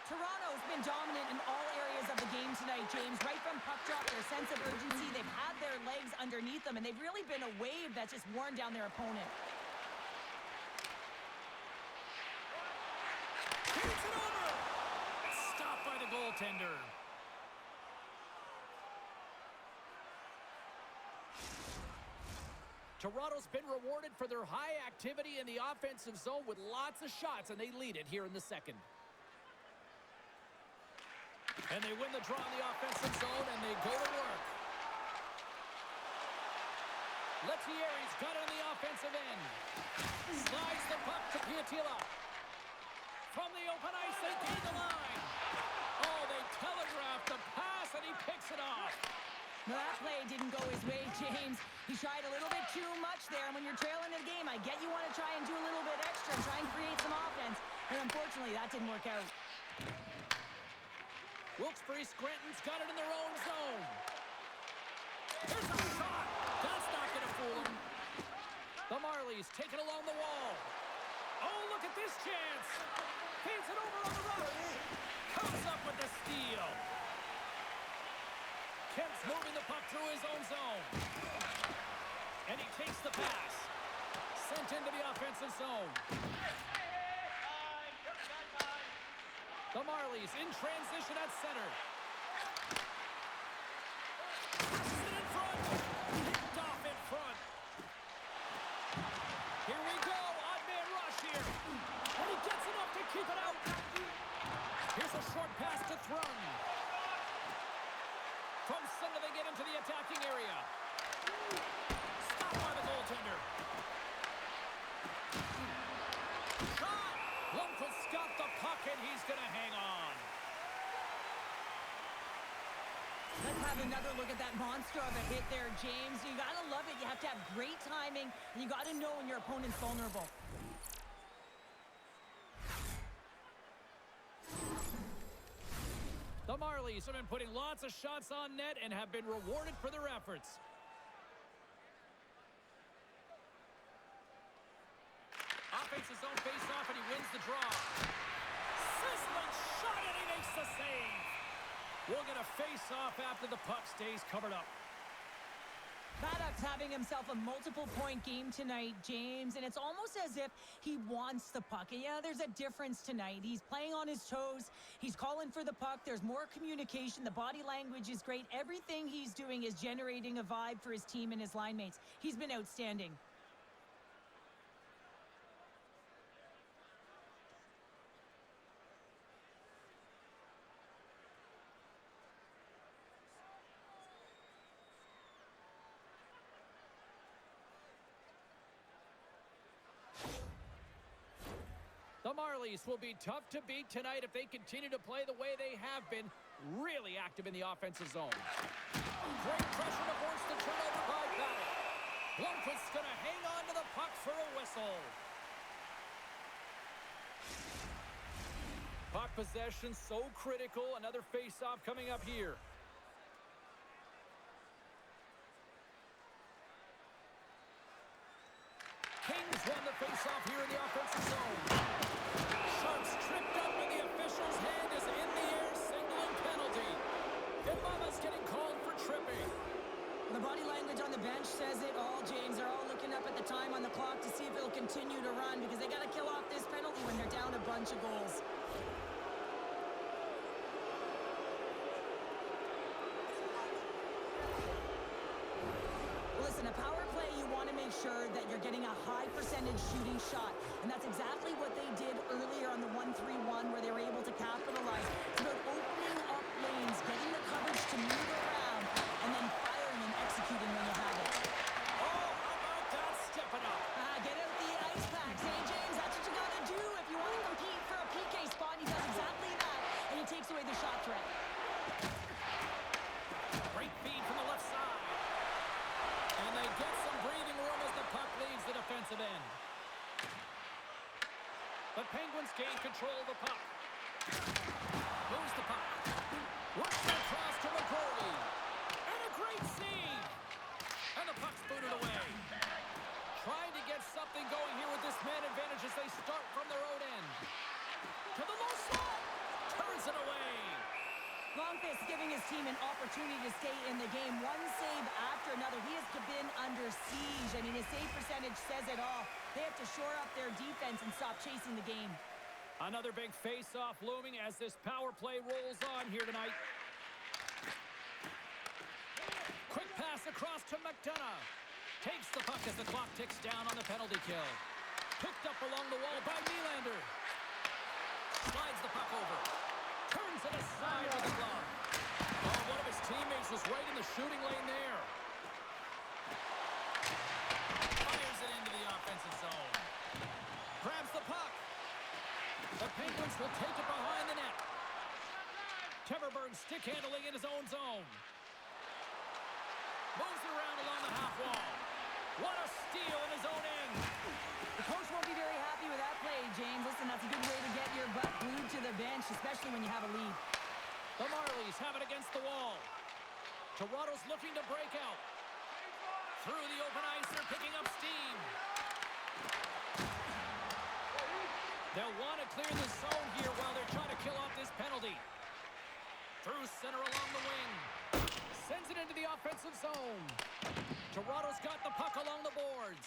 Toronto's been dominant in all areas of the game tonight, James. Right from puck drop, their sense of urgency, they've had their legs underneath them, and they've really been a wave that's just worn down their opponent. goaltender. Toronto's been rewarded for their high activity in the offensive zone with lots of shots, and they lead it here in the second. And they win the draw in the offensive zone, and they go to work. Lettieri's got it on the offensive end. Slides the puck to Piatila. From the open ice, they gain the line. Oh, they telegraphed the pass, and he picks it off. Well, that play didn't go his way, James. He tried a little bit too much there, and when you're trailing in a game, I get you want to try and do a little bit extra and try and create some offense, and unfortunately, that didn't work out. Wilkes-Barre Scranton's got it in their own zone. Here's a shot. That's not going to fool them. The Marlies take it along the wall. Oh, look at this chance. Feeds it over on the right. Comes up with the steal. Kemp's moving the puck through his own zone. And he takes the pass. Sent into the offensive zone. The Marlies in transition at center. Passes it in front. Picked off in front. Here we go. Odd man rush here. And he gets enough to keep it out. Here's a short pass to Thrun. From center, they get into the attacking area. Stopped by the goaltender. Shot! Lundqvist's got the puck, and he's going to hang on. Let's have another look at that monster of a hit there, James. You got to love it. You have to have great timing, and you got to know when your opponent's vulnerable. The Marlies have been putting lots of shots on net and have been rewarded for their efforts. Offensive zone face-off, and he wins the draw. Sizzling shot, and he makes the save. We'll get a face-off after the puck stays covered up. Paddock's having himself a multiple-point game tonight, James, and it's almost as if he wants the puck. And yeah, there's a difference tonight. He's playing on his toes. He's calling for the puck. There's more communication. The body language is great. Everything he's doing is generating a vibe for his team and his line mates. He's been outstanding. The Marlies will be tough to beat tonight if they continue to play the way they have been, really active in the offensive zone. Great pressure to force the turnover by Paddock. Lundqvist's going to hang on to the puck for a whistle. Puck possession so critical. Another face-off coming up here. Kings won the face-off here in the offensive zone. Sharks tripped up, and the official's hand is in the air, signaling penalty. Mama's getting called for tripping. The body language on the bench says it all, James. They're all looking up at the time on the clock to see if it'll continue to run because they got to kill off this penalty when they're down a bunch of goals. Listen, a power play, you want to make sure that you're getting a high percentage shooting shot. And that's exactly what they did earlier on the 1-3-1 where they were able to capitalize. It's about opening up lanes, getting the coverage to move around, and then firing and executing when you have it. Oh, how about that? Step it up. Get out the ice packs. Hey, James, that's what you got to do if you want to compete for a PK spot. He does exactly that, and he takes away the shot threat. Great feed from the left side. And they get some breathing room as the puck leaves the defensive end. The Penguins gain control of the puck. Moves the puck. Works it across to McCorley. And a great save. And the puck's booted away. Trying to get something going here with this man advantage as they start from their own end. To the low slot. Turns it away. Lundqvist giving his team an opportunity to stay in the game. One save after another. He has been under siege. I mean, his save percentage says it all. They have to shore up their defense and stop chasing the game. Another big face-off looming as this power play rolls on here tonight. Quick pass across to McDonough. Takes the puck as the clock ticks down on the penalty kill. Picked up along the wall by Nylander. Slides the puck over. Turns it aside with the glove. Oh, one of his teammates was right in the shooting lane there. Fires it into the offensive zone. Grabs the puck. The Penguins will take it behind the net. Teverberg stick handling in his own zone. Moves it around along the half wall. What a steal in his own end. The coach won't be very happy with that play, James. Listen, that's a good way to get your butt glued to the bench, especially when you have a lead. The Marlies have it against the wall. Toronto's looking to break out. Through the open ice, they're picking up steam. They'll want to clear the zone here while they're trying to kill off this penalty. Through center along the wing. Sends it into the offensive zone. Toronto's got the puck along the boards.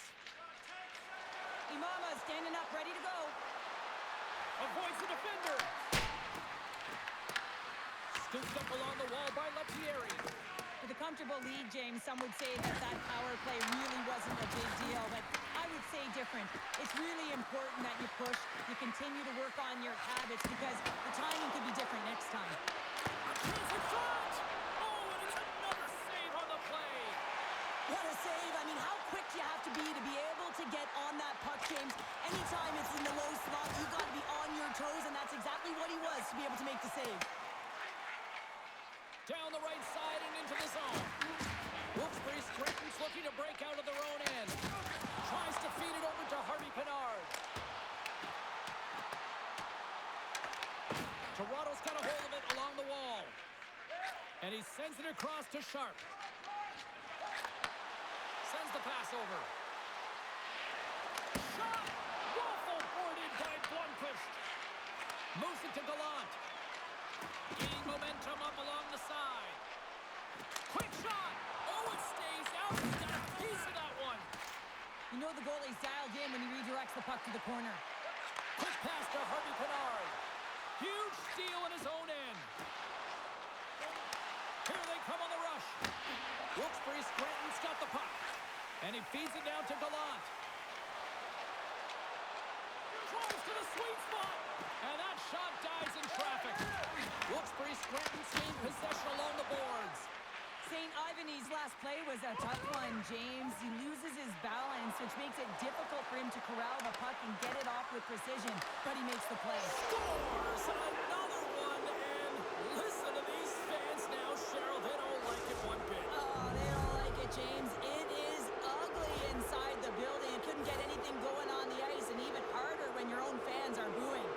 Imama standing up, ready to go. Avoids the defender. Scooped up along the wall by Lettieri. With a comfortable lead, James, some would say that power play really wasn't a big deal, but I would say different. It's really important that you push, you continue to work on your habits because the timing could be different next time. A chance in front! Oh, and it's another save on the play. What a save. I mean, how quick do you have to be able to get on that puck, James? Anytime it's in the low slot, you've got to be on your toes, and that's exactly what he was to be able to make the save. Down the right side and into the zone. Wilkes-Barre Scranton's looking to break out of their own end. Tries to feed it over to Harvey Pinard. Toronto's got a hold of it along the wall. And he sends it across to Sharp. Sends the pass over. Shot! Waffle boarded by Blomqvist. Moves it to Gallant. Gaining momentum up along the side. Quick shot! Oh, it stays out. He's got a piece of that one. You know the goalie's dialed in when he redirects the puck to the corner. Quick pass to Harvey Pinard. Huge steal in his own end. Here they come on the rush. Wilkes-Barre Scranton's got the puck. And he feeds it down to Gallant. Tries to the sweet spot. And that shot dies in traffic. Wilkes-Barre Scranton's gained possession along the boards. St. Ivan's last play was a tough one, James. He loses his balance, which makes it difficult for him to corral the puck and get it off with precision, but he makes the play. Scores another one, and listen to these fans now, Cheryl. They don't like it one bit. Oh, they don't like it, James. It is ugly inside the building. It couldn't get anything going on the ice, and even harder when your own fans are booing.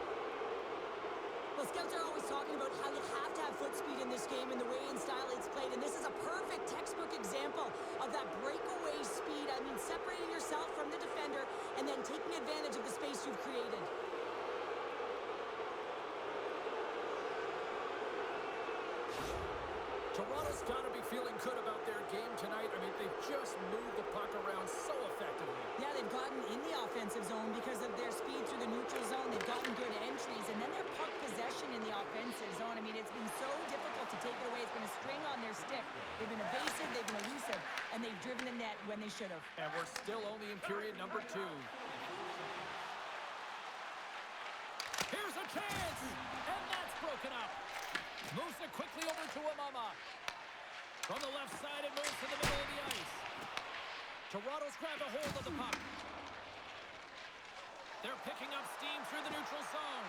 Well, scouts are always talking about how you have to have foot speed in this game and the way and style it's played, and this is a perfect textbook example of that breakaway speed. I mean, separating yourself from the defender and then taking advantage of the space you've created. Toronto's got to be feeling good about their game tonight. I mean, they've just moved the puck around so effectively. Yeah, they've gotten in the offensive zone because of their speed through the neutral zone. They've gotten good entries, and then their puck possession in the offensive zone. I mean, it's been so difficult to take it away. It's been a string on their stick. They've been evasive, they've been elusive, and they've driven the net when they should have. And we're still only in period number 2. Here's a chance, and that's broken up. Moves it quickly over to Imama. From the left side, it moves to the middle of the ice. Toronto's grabbed a hold of the puck. They're picking up steam through the neutral zone.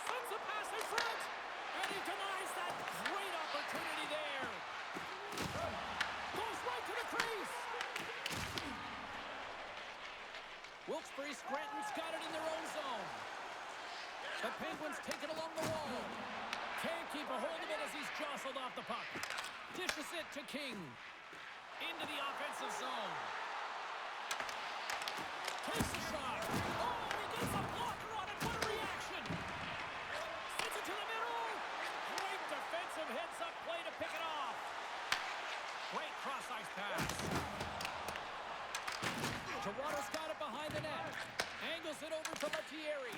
Sends a pass in front, and he denies that great opportunity there. Goes right to the crease. Wilkes-Barre Scranton's got it in their own zone. The Penguins take it along the wall. Can't keep a hold of it as he's jostled off the puck. Dishes it to King. Into the offensive zone. Takes the shot. Oh, he gets a blocker on it. What a reaction. Sends it to the middle. Great defensive heads-up play to pick it off. Great cross-ice pass. Toronto's got it behind the net. Angles it over to Lettieri.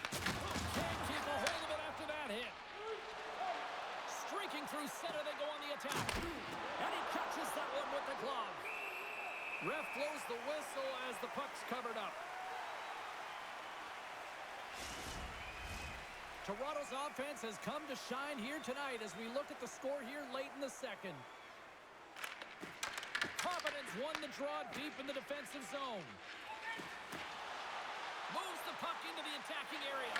Can't keep a Working through center, they go on the attack. And he catches that one with the glove. Ref blows the whistle as the puck's covered up. Toronto's offense has come to shine here tonight as we look at the score here late in the second. Providence won the draw deep in the defensive zone. Moves the puck into the attacking area.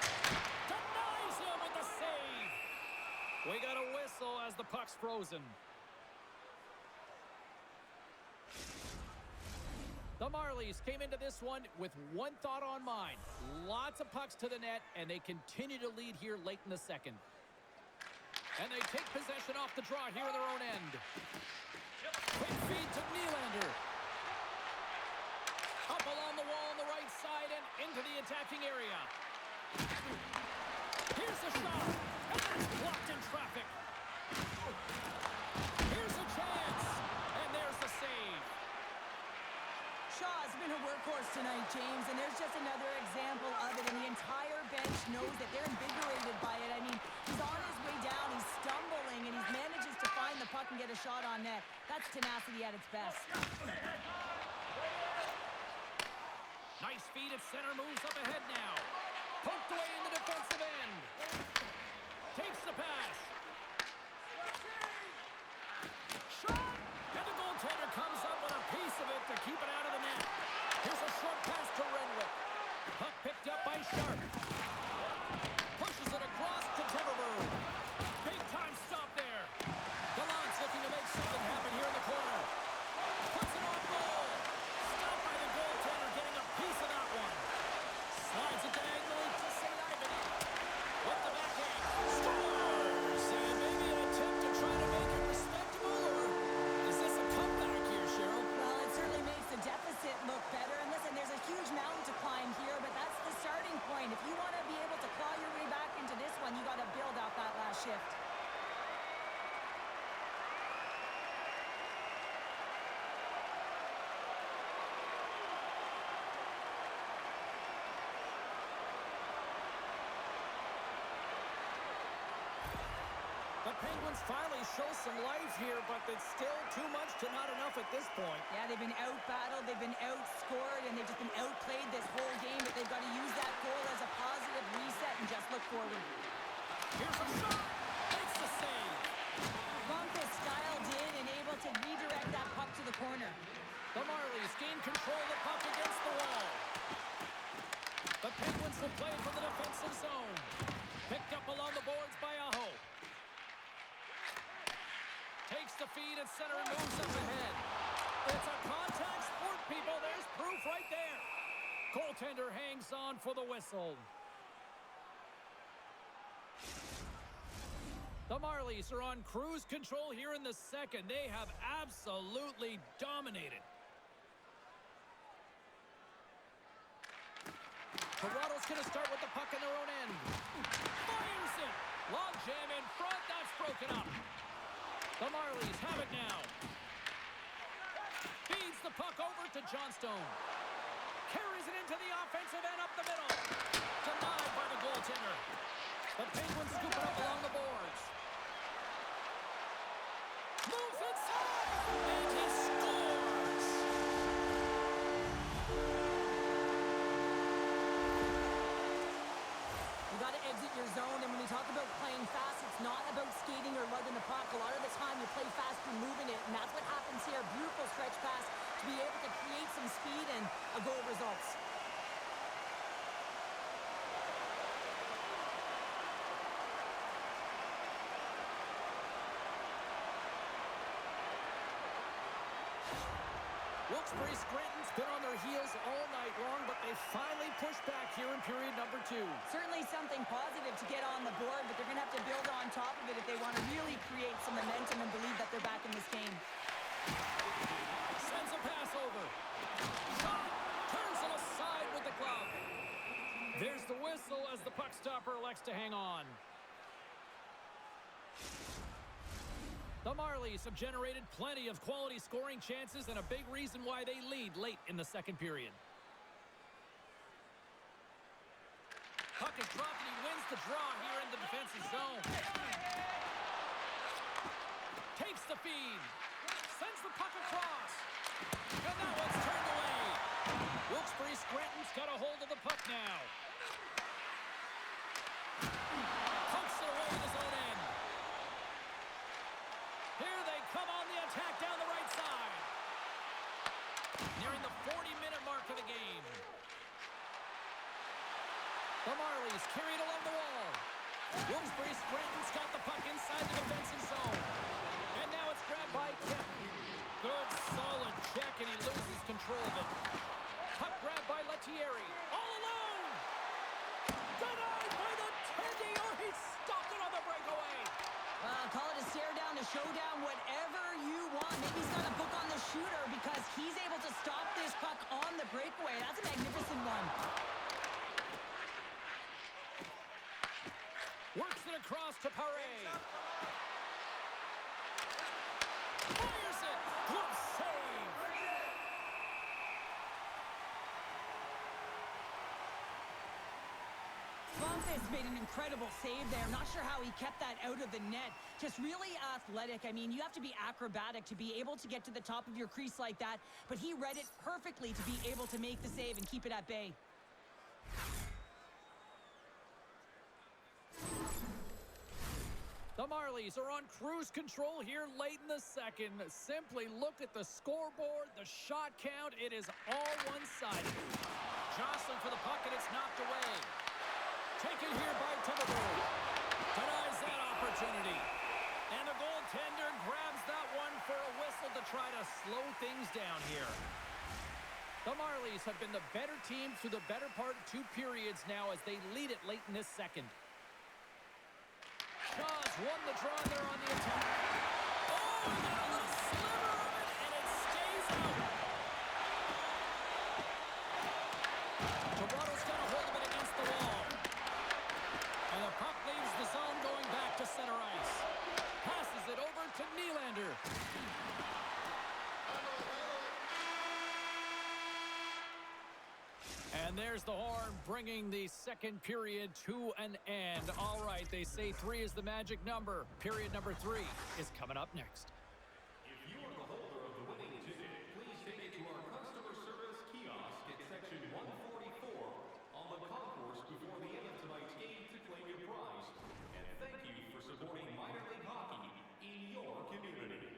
Denies him with the save. We got a whistle as the puck's frozen. The Marlies came into this one with one thought on mind. Lots of pucks to the net, and they continue to lead here late in the second. And they take possession off the draw here in their own end. Quick feed to Nylander. Up along the wall on the right side and into the attacking area. Here's a shot, and that's blocked in traffic. Here's a chance, and there's the save. Shaw's been a workhorse tonight, James, and there's just another example of it, and the entire bench knows that they're invigorated by it. I mean, he's on his way down, he's stumbling, and he manages to find the puck and get a shot on net. That's tenacity at its best. Nice feed at center, moves up ahead now. Poked away in the defensive end. Takes the pass. Shot! And the goaltender comes up with a piece of it to keep it out of the net. Here's a short pass to Renwick. Puck picked up by Sharp. Pushes it across to Timberberg. Big time stop there. Gallant's looking to make something happen here in the corner. Puts it on goal. Stopped by the goaltender, getting a piece of that one. Slides it diagonally to St. Ivany. With the backhand. Scores! And maybe an attempt to try to make it respectable, or is this a comeback here, Cheryl? Well, it certainly makes the deficit look better. And listen, there's a huge mountain to climb here, but that's the starting point. If you want to be able to claw your way back into this one, you got to build out that last shift. The Penguins finally show some life here, but it's still too much to not enough at this point. Yeah, they've been out-battled, they've been outscored, and they've just been outplayed this whole game, but they've got to use that goal as a positive reset and just look forward. Here's a shot. Makes the save. Lundqvist dialed in and able to redirect that puck to the corner. The Marlies gain control of the puck against the wall. The Penguins will play from the defensive zone. Picked up along the boards by Aho. Takes the feed at center and moves up ahead. It's a contact sport, people. There's proof right there. Goaltender hangs on for the whistle. The Marlies are on cruise control here in the second. They have absolutely dominated. Toronto's going to start with the puck in their own end. Fires it. Long jam in front. That's broken up. The Marlies have it now. Feeds the puck over to Johnstone. Carries it into the offensive end up the middle. Denied by the goaltender. The Penguins scoop it up along the boards. Moves inside. And he scores. You got to exit your zone, and when we talk about playing fast, it's not about skating or lugging the puck. A lot of the time, you play fast, you're moving it, and that's what happens here. Beautiful stretch pass to be able to create some speed, and a goal results. Wilkes-Barre Scranton's been on their heels all night long, but they finally pushed back here in period number 2. Certainly something positive to get on the board, but they're going to have to build on top of it if they want to really create some momentum and believe that they're back in this game. Sends a pass over. Shot. Turns it aside with the glove. There's the whistle as the puck stopper elects to hang on. The Marlies have generated plenty of quality scoring chances and a big reason why they lead late in the second period. Puck is dropped and he wins the draw here in the defensive zone. Takes the feed. Sends the puck across. And that one's turned away. Wilkes-Barre Scranton's got a hold of the puck now. Pokes it away in his own end. Here they come on the attack down the right side. Nearing the 40-minute mark of the game. The Marlies carried along the wall. Wilkes-Barre Scranton's got the puck inside the defensive zone. And now it's grabbed by Kemp. Good, solid check, and he loses control of it. Puck grabbed by Lettieri. All alone! Denied by the Teddy, or he stopped it on the breakaway. Call it a stare down, a showdown, whatever you want. Maybe he's got a book on the shooter because he's able to stop this puck on the breakaway. That's a magnificent one. Works it across to Paré. Fires it. Good save. Fontes made an incredible save there. I'm not sure how he kept that out of the net. Just really athletic. I mean, you have to be acrobatic to be able to get to the top of your crease like that, but he read it perfectly to be able to make the save and keep it at bay. The Marlies are on cruise control here late in the second. Simply look at the scoreboard, the shot count. It is all one-sided. Jostling for the puck, and it's knocked away. Taken here by Thibodeau. Denies that opportunity. And the goaltender grabs that one for a whistle to try to slow things down here. The Marlies have been the better team through the better part of 2 periods now as they lead it late in this second. Shaw's won the draw there on the attack. Oh, and a little sliver of it, and it stays out. Toronto's got a hold of it against the wall. And the puck leaves the zone going back to center ice. Passes it over to Nylander. And there's the horn, bringing the second period to an end. All right, they say 3 is the magic number. Period number 3 is coming up next. If you are the holder of the winning ticket, please take it to our customer service kiosk at section 144 on the concourse before the end of tonight's game to claim your prize. And thank you for supporting minor league hockey in your community.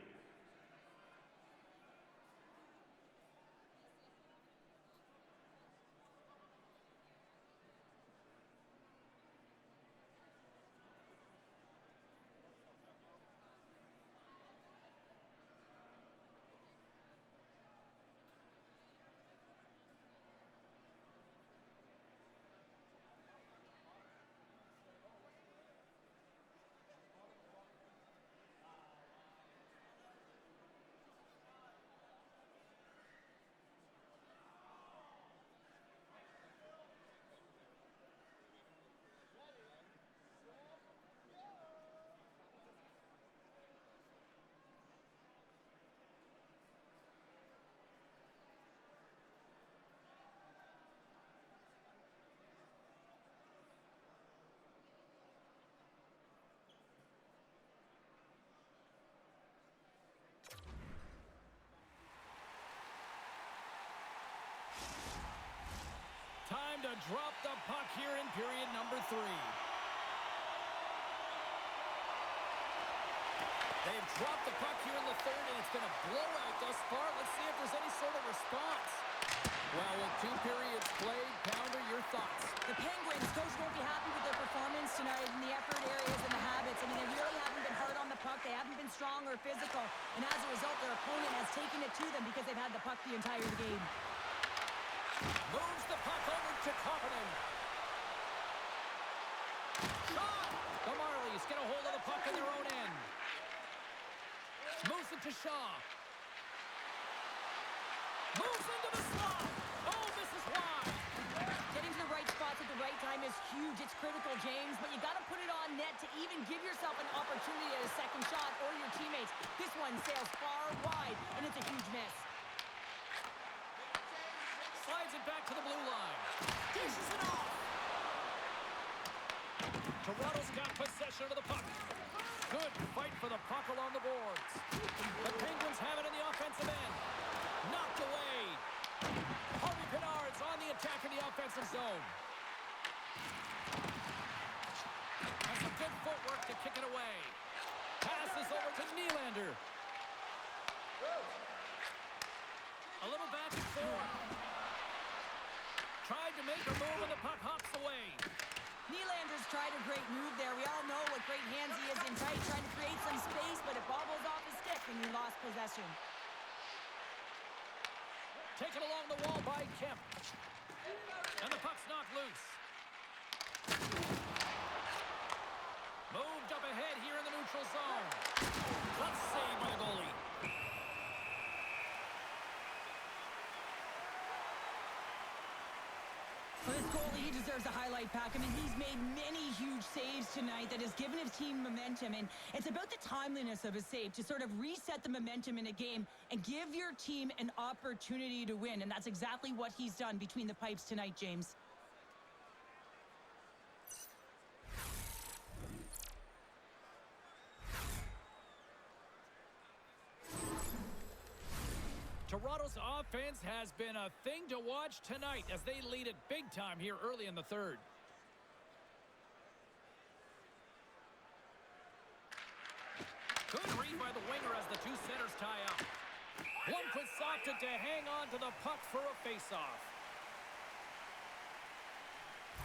Time to drop the puck here in period number 3. They've dropped the puck here in the third, and it's been a blowout thus far. Let's see if there's any sort of response. Well, with 2 periods played, Pounder, your thoughts? The Penguins, coach won't be happy with their performance tonight in the effort areas and the habits. I mean, they really haven't been hard on the puck. They haven't been strong or physical. And as a result, their opponent has taken it to them because they've had the puck the entire game. Moves the puck over to Koppinen. Shot! The Marlies get a hold of the puck in their own end. Moves it to Shaw. Moves into the slot. Oh, this is wide. Getting to the right spots at the right time is huge. It's critical, James, but you got to put it on net to even give yourself an opportunity at a second shot or your teammates. This one sails far wide, and it's a huge miss. Slides it back to the blue line. Dishes it off. Toronto's got possession of the puck. Good fight for the puck along the boards. The Penguins have it in the offensive end. Knocked away. Harvey Pinard's on the attack in the offensive zone. Has some good footwork to kick it away. Passes over to Nylander. A little back and forth. Tried to make a move and the puck hops away. Nylander's tried a great move there. We all know what great hands he is in tight, trying to create some space, but it bobbles off his stick and he lost possession. Taken along the wall by Kemp. And the puck's knocked loose. Moved up ahead here in the neutral zone. Let's save by the goalie. For this goalie, he deserves a highlight pack. I mean, he's made many huge saves tonight that has given his team momentum. And it's about the timeliness of his save to sort of reset the momentum in a game and give your team an opportunity to win. And that's exactly what he's done between the pipes tonight, James. Toronto's offense has been a thing to watch tonight as they lead it big time here early in the third. Good read by the winger as the two centers tie up. Lundqvist opted to hang on to the puck for a faceoff.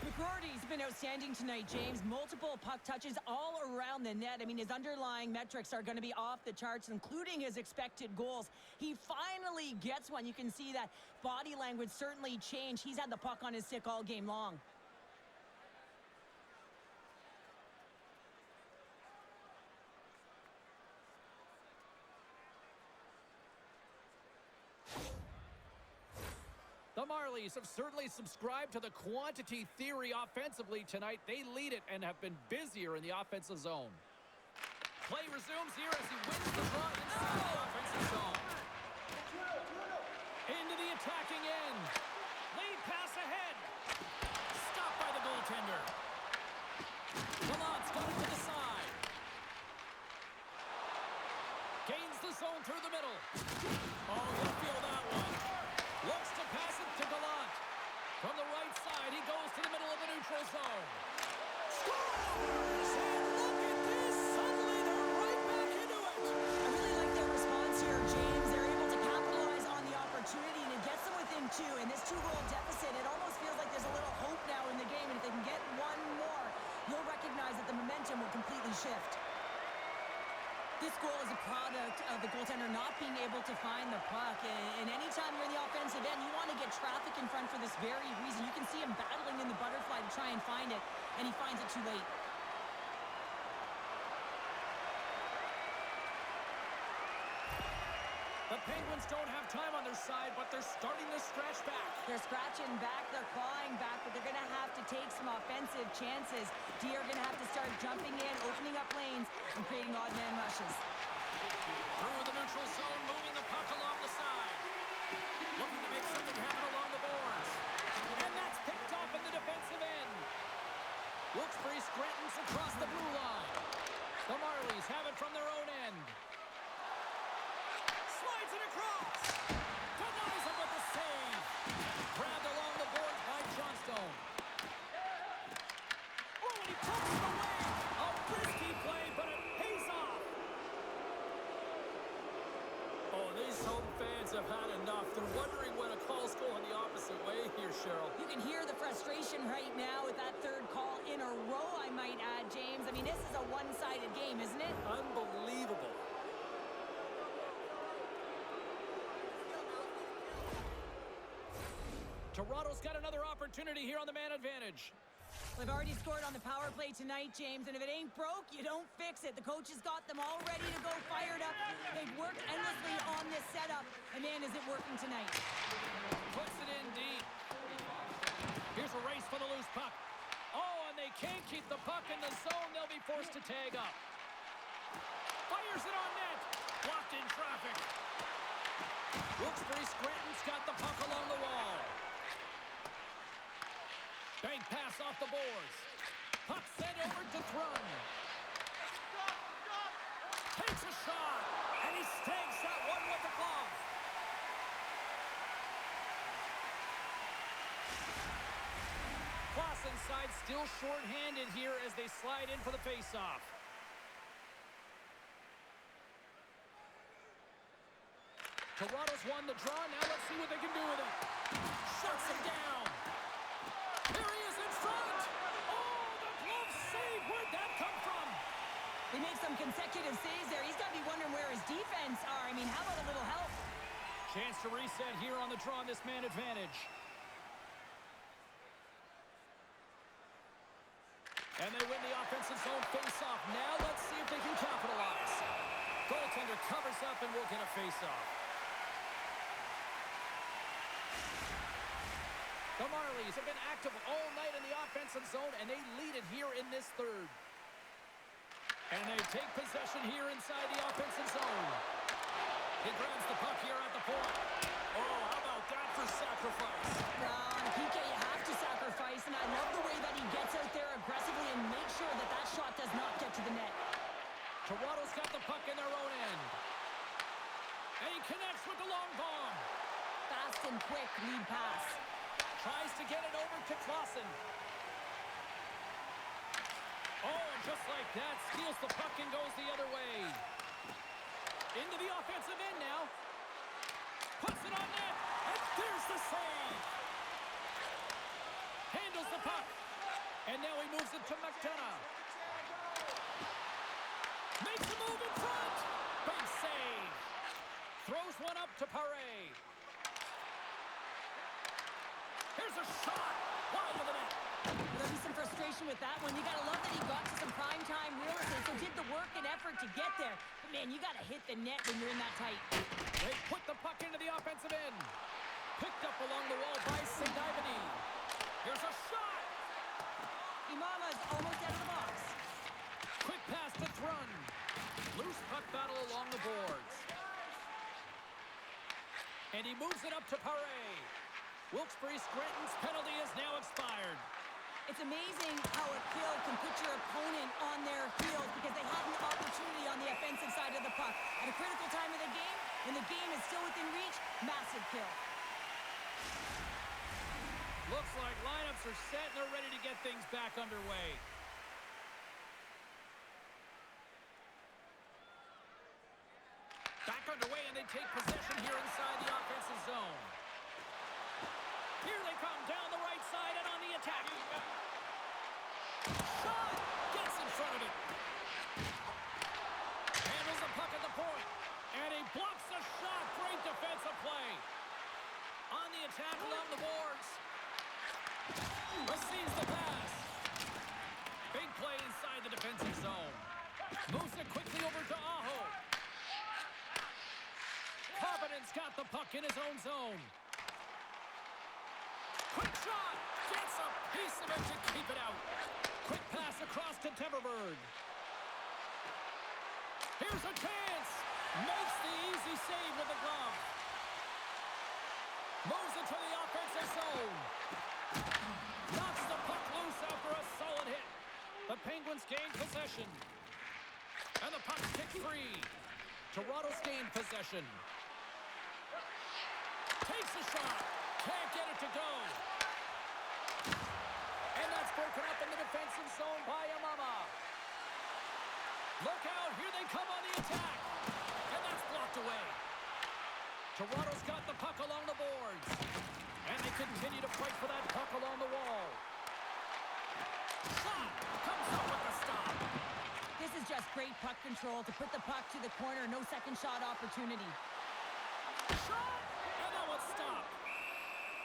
McCrory's been outstanding tonight, James. Multiple puck touches all around the net. I mean, his underlying metrics are going to be off the charts, including his expected goals. He finally gets one. You can see that body language certainly changed. He's had the puck on his stick all game long. The Marlies have certainly subscribed to the quantity theory offensively tonight. They lead it and have been busier in the offensive zone. Play resumes here as he wins the draw inside the offensive zone. Into the attacking end. Lead pass ahead. Stopped by the goaltender. Gallant's got it to the side. Gains the zone through the middle. Oh, he'll feel that one. Looks to pass it to Gallant. From the right side, he goes to the middle of the neutral zone. Scores! And look at this! Suddenly they're right back into it! I really like their response here, James. They're able to capitalize on the opportunity, and it gets them within two. In this two-goal deficit, it almost feels like there's a little hope now in the game, and if they can get one more, you'll recognize that the momentum will completely shift. This goal is a product of the goaltender not being able to find the puck. And anytime you're in the offensive end, you want to get traffic in front for this very reason. You can see him battling in the butterfly to try and find it, and he finds it too late. The Penguins don't have time on their side, but they're starting to stretch back. They're scratching back, they're clawing back, but they're going to have to take some offensive chances. D are going to have to start jumping in, opening up lanes, and creating odd man rushes. Through the neutral zone, moving the puck along the side. Looking to make something happen along the boards. And that's picked off in the defensive end. Wilkes-Barre Scranton's across the blue line. The Marlies have it from their own end. Slides it across. Denies him with the save. Grabbed along the boards by Johnstone. Oh, and he pokes it away. A risky play, but it pays off. Oh, these home fans have had enough. They're wondering when a call's going the opposite way here, Cheryl. You can hear the frustration right now with that third call in a row, I might add, James. I mean, this is a one-sided game, isn't it? Unbelievable. Toronto's got another opportunity here on the man advantage. They've already scored on the power play tonight, James, and if it ain't broke, you don't fix it. The coach has got them all ready to go, fired up. They've worked endlessly on this setup, and man, is it working tonight. Puts it in deep. Here's a race for the loose puck. Oh, and they can't keep the puck in the zone. They'll be forced to tag up. Fires it on net. Blocked in traffic. Wilkes-Barre Scranton's got the puck along the wall. Bank pass off the boards. Puck sent over to Thrun. Takes a shot, and he stakes that one with the glove. Clausen's side still short-handed here as they slide in for the face-off. Toronto's won the draw. Now let's see what they can do with it. Shuts him down. Here he is in front. Oh, the glove save. Where'd that come from? They make some consecutive saves there. He's got to be wondering where his defense are. I mean, how about a little help? Chance to reset here on the draw on this man advantage. And they win the offensive zone face-off. Now let's see if they can capitalize. Goaltender covers up and we'll get a face-off. The Marlies have been active all night in the offensive zone, and they lead it here in this third. And they take possession here inside the offensive zone. He grabs the puck here at the point. Oh, how about that for sacrifice? On PK, you have to sacrifice, and I love the way that he gets out there aggressively and makes sure that that shot does not get to the net. Toronto's got the puck in their own end. And he connects with the long bomb. Fast and quick lead pass. Tries to get it over to Clausen. Oh, and just like that, steals the puck and goes the other way. Into the offensive end now. Puts it on net. And there's the save. Handles the puck. And now he moves it to McDonough. Makes a move in front. Big save. Throws one up to Paré. Here's a shot. Wide of the net. There'll be some frustration with that one. You got to love that he got to some primetime real estate, so did the work and effort to get there. But, man, you got to hit the net when you're in that tight. They put the puck into the offensive end. Picked up along the wall by St-Ivany. Here's a shot. Imama's almost out of the box. Quick pass to Thrun. Loose puck battle along the boards. And he moves it up to Paré. Wilkes-Barre Scranton's penalty is now expired. It's amazing how a kill can put your opponent on their heels because they had an opportunity on the offensive side of the puck. At a critical time of the game, when the game is still within reach, massive kill. Looks like lineups are set and they're ready to get things back underway. Back underway, and they take possession here inside the offensive zone. Here they come down the right side and on the attack. Shot! Gets in front of it. Handles the puck at the point. And he blocks the shot. Great defensive play. On the attack along the boards. Receives the pass. Big play inside the defensive zone. Moves it quickly over to Aho. Providence got the puck in his own zone. Quick shot! Gets a piece of it to keep it out. Quick pass across to Temperberg. Here's a chance! Makes the easy save with the glove. Moves it to the offensive zone. Knocks the puck loose after a solid hit. The Penguins gain possession. And the puck's kicked free. Toronto's gained possession. Takes a shot. Can't get it to go. And that's broken up in the defensive zone by Imama. Look out. Here they come on the attack. And that's blocked away. Toronto's got the puck along the boards. And they continue to fight for that puck along the wall. Shot. Comes up with the stop. This is just great puck control to put the puck to the corner. No second shot opportunity. Shot. And that one's stopped.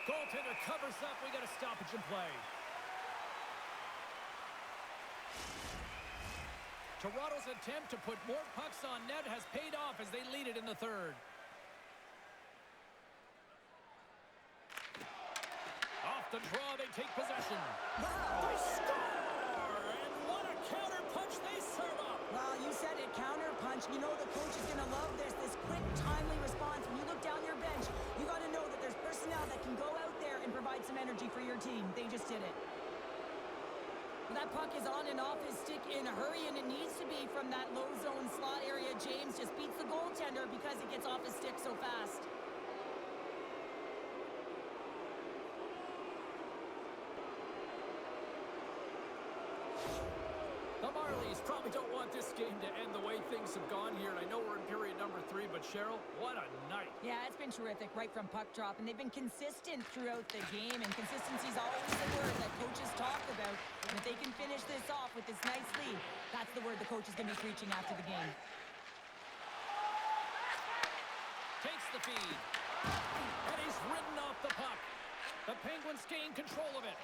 Goaltender covers up. We got a stoppage in play. Toronto's attempt to put more pucks on net has paid off as they lead it in the third. Off the draw, they take possession. They score! And what a counter punch they serve up. Well, you said it, counter punch. You know the coach is going to love this quick, timely response. When you look down your bench, you got to know that there's personnel that can go out there and provide some energy for your team. They just did it. Well, that puck is on and off his stick in a hurry, and it needs to be from that low zone slot area. James just beats the goaltender because it gets off his stick so fast. The Marlies probably don't want this game to end the way things have gone here. And I know we're in period number 3, but Cheryl, what a night. Yeah, it's been terrific right from puck drop, and they've been consistent throughout the game, and consistency is always the word that coaches talk about. And if they can finish this off with this nice lead, that's the word the coach is going to be preaching after the game. Takes the feed. And he's ridden off the puck. The Penguins gain control of it.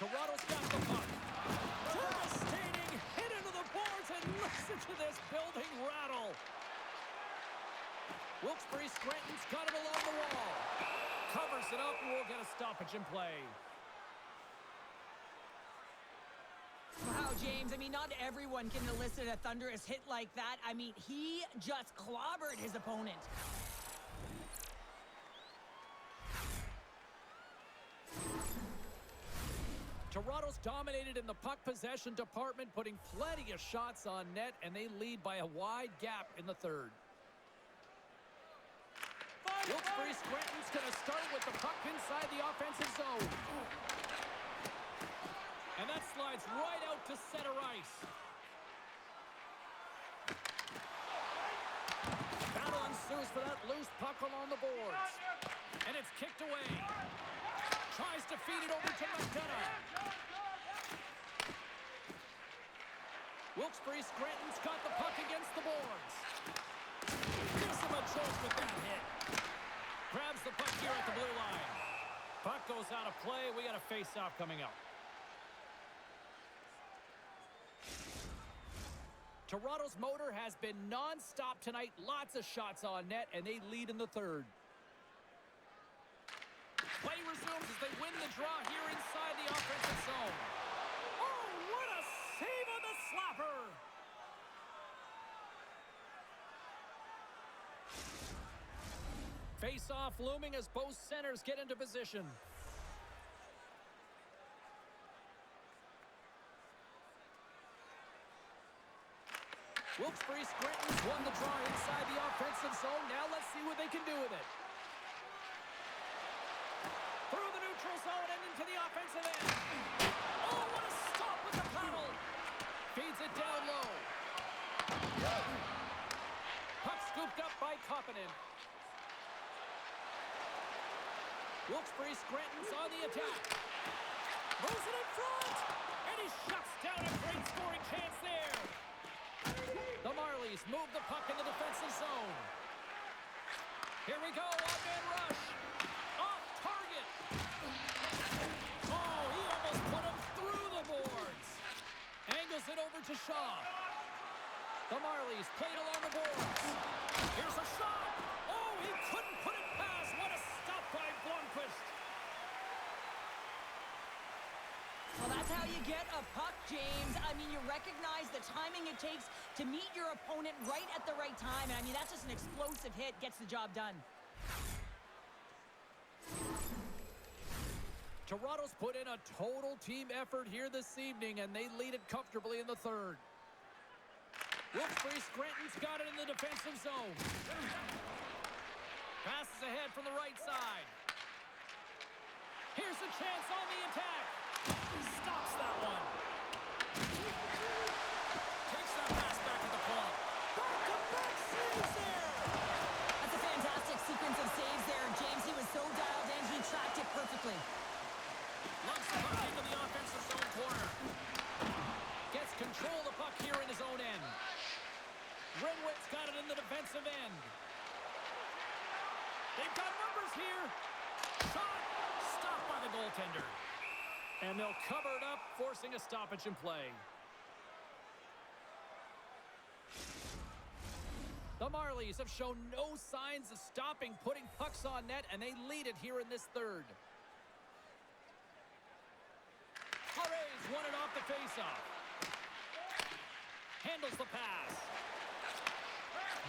Toronto's got the puck. Devastating hit into the boards, and listen to this building rattle. Wilkes-Barre Scranton's got it along the wall. Covers it up, and we'll get a stoppage in play. Wow, James, I mean, not everyone can elicit a thunderous hit like that. I mean, he just clobbered his opponent. Toronto's dominated in the puck possession department, putting plenty of shots on net, and they lead by a wide gap in the third. Wilkes-Barre Scranton's going to start with the puck inside the offensive zone. And that slides right out to center ice. Battle ensues for that loose puck along the boards. And it's kicked away. Tries to feed it over to McDonough. Wilkes-Barre Scranton's got the puck against the boards. Gives him a choke with that hit. Grabs the puck here at the blue line. Puck goes out of play. We got a face-off coming up. Toronto's motor has been non-stop tonight. Lots of shots on net, and they lead in the third. Play resumes as they win the draw here inside the offensive zone. Oh, what a save on the slapper! Face-off looming as both centers get into position. Wilkes-Barre Scranton's won the draw inside the offensive zone. Now let's see what they can do with it. Through the neutral zone and into the offensive end. Oh, what a stop with the paddle. Feeds it down low. Puck scooped up by Koppinen. Wilkes-Barre Scranton's on the attack. Moves it in front. And he shuts down a great scoring chance there. The Marlies move the puck in the defensive zone. Here we go, one-man rush. Off target. Oh, he almost put him through the boards. Angles it over to Shaw. The Marlies played along the boards. Here's a shot. Oh, he couldn't put it past. What a stop by Blomqvist. Well, that's how you get a puck, James. I mean, you recognize the timing it takes to meet your opponent right at the right time. And I mean, that's just an explosive hit. Gets the job done. Toronto's put in a total team effort here this evening, and they lead it comfortably in the third. Wilkes-Barre Scranton's got it in the defensive zone. Passes ahead from the right side. Here's a chance on the attack. Stops that one. Takes that pass back at the point. Back-to-back saves there. That's a fantastic sequence of saves there, James. He was so dialed in, he tracked it perfectly. Lumps the puck into the offensive zone corner. Gets control of the puck here in his own end. Renwick's got it in the defensive end. They've got numbers here. Shot. Stopped by the goaltender. And they'll cover it up, forcing a stoppage in play. The Marlies have shown no signs of stopping putting pucks on net, and they lead it here in this third. Haray's won it off the faceoff. Handles the pass.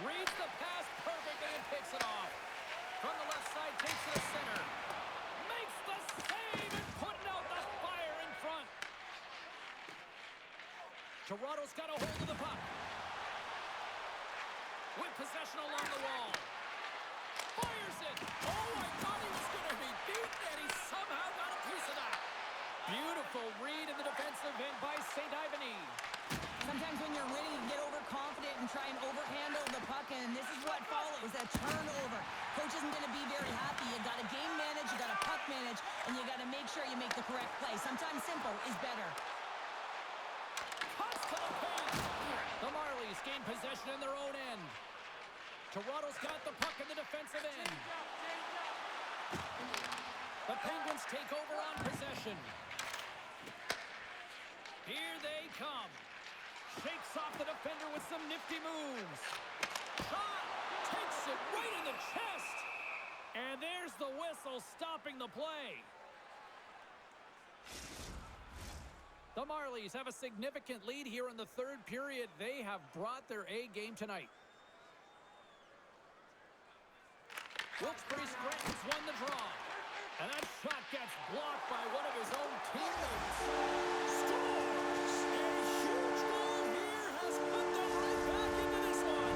Reads the pass perfectly and picks it off. From the left side, takes it to center. Makes the save and putting out the fire in front. Toronto's got a hold of the puck. With possession along the wall. Fires it. Oh, I thought he was going to be beaten, and he somehow got a piece of that. Beautiful read in the defensive end by St. Ivany. Sometimes when you're winning, you get overconfident and try and overhandle the puck, and this is what follows, a turnover. Coach isn't going to be very happy. You got to game manage, you got to puck manage, and you got to make sure you make the correct play. Sometimes simple is better. Cuts to the paint. The Marlies gain possession in their own end. Toronto's got the puck in the defensive end. The Penguins take over on possession. Here they come. Shakes off the defender with some nifty moves. Shot! Takes it right in the chest! And there's the whistle stopping the play. The Marlies have a significant lead here in the third period. They have brought their A game tonight. Wilkes-Barre Scranton's won the draw. And that shot gets blocked by one of his own teammates. Scores! A huge goal here has put them right back into this one.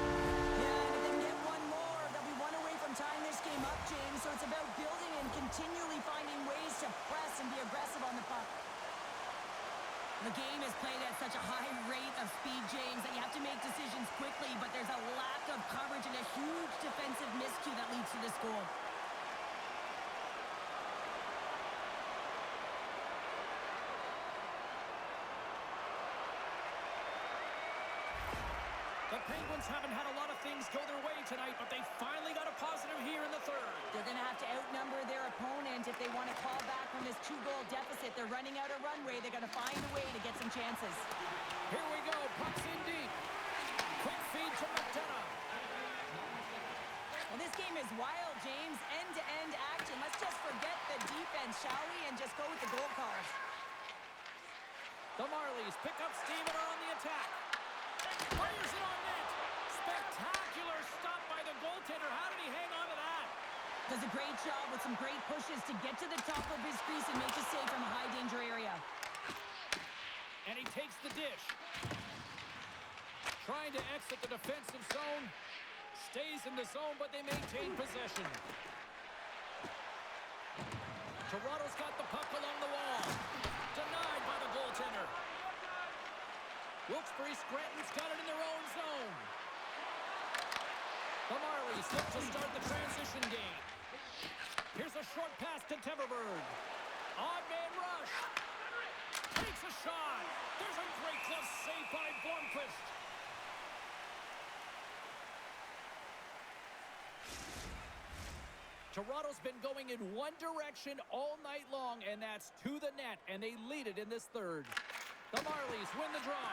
Yeah, and if they can get one more, they'll be one away from tying this game up, James. So it's about building and continually finding ways to press and be aggressive on the puck. The game is played at such a high rate of speed, James, that you have to make decisions quickly, but there's a lack of coverage and a huge defensive miscue that leads to this goal. The Penguins haven't had a lot of things go their way tonight, but they finally got a positive here in the third. They're going to have to outnumber their opponent if they want to claw back from this 2-goal deficit. They're running out of runway. They're going to find a way to get some chances. Here we go. Puck's in deep. Quick feed to McDonough. Well, this game is wild, James. End-to-end action. Let's just forget the defense, shall we, and just go with the goal calls. The Marlies pick up steam and are on the attack. Fires it on net. Spectacular stop by the goaltender. How did he hang on to that? Does a great job with some great pushes to get to the top of his crease and make a save from a high-danger area. And he takes the dish. Trying to exit the defensive zone. Stays in the zone, but they maintain possession. Toronto's got the puck along the wall. Denied by the goaltender. Wilkes-Barre Scranton's got it in their own zone. The Marlies look to start the transition game. Here's a short pass to Teverberg. Odd man rush. Takes a shot. There's a great glove save by Blomqvist. Toronto's been going in one direction all night long, and that's to the net, and they lead it in this third. The Marlies win the draw.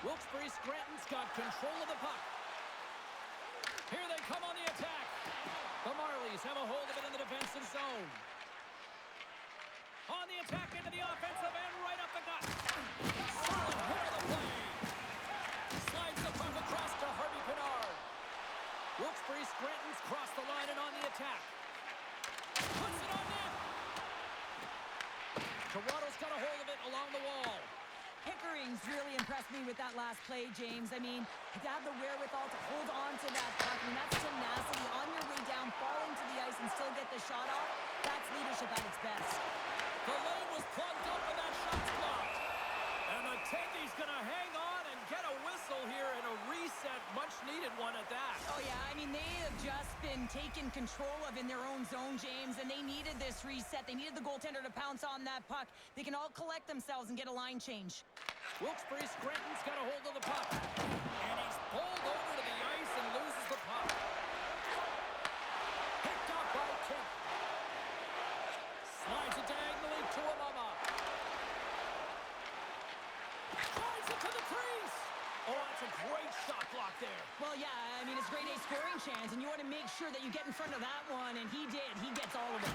Wilkes-Barre Scranton's got control of the puck. Here they come on the attack. The Marlies have a hold of it in the defensive zone. On the attack into the offensive end, right up the gut. Solid hit of the play. Slides the puck across to Harvey Pinard. Wilkes-Barre Scranton's crossed the line and on the attack. Puts it on net. Toronto's got a hold of it along the wall. Pickering's really impressed me with that last play, James. I mean, to have the wherewithal to hold on to that puck, I mean, that's tenacity on your way down, falling to the ice and still get the shot off. That's leadership at its best. The lane was plugged up and that shot's blocked. And the Tendy's going to hang on and get a whistle here and a reset, much needed one at that. Oh, yeah, I mean, they have just been taken control of in their own zone, James, and they needed this reset. They needed the goaltender to pounce on that puck. They can all collect themselves and get a line change. Wilkes-Barre Scranton's got a hold of the puck. And he's pulled over to the ice and loses the puck. Picked up by Kemp. Slides it diagonally to Amama. Drives it to the crease. Oh, that's a great shot block there. Well, yeah, I mean, it's a great A scoring chance, and you want to make sure that you get in front of that one, and he did. He gets all of it.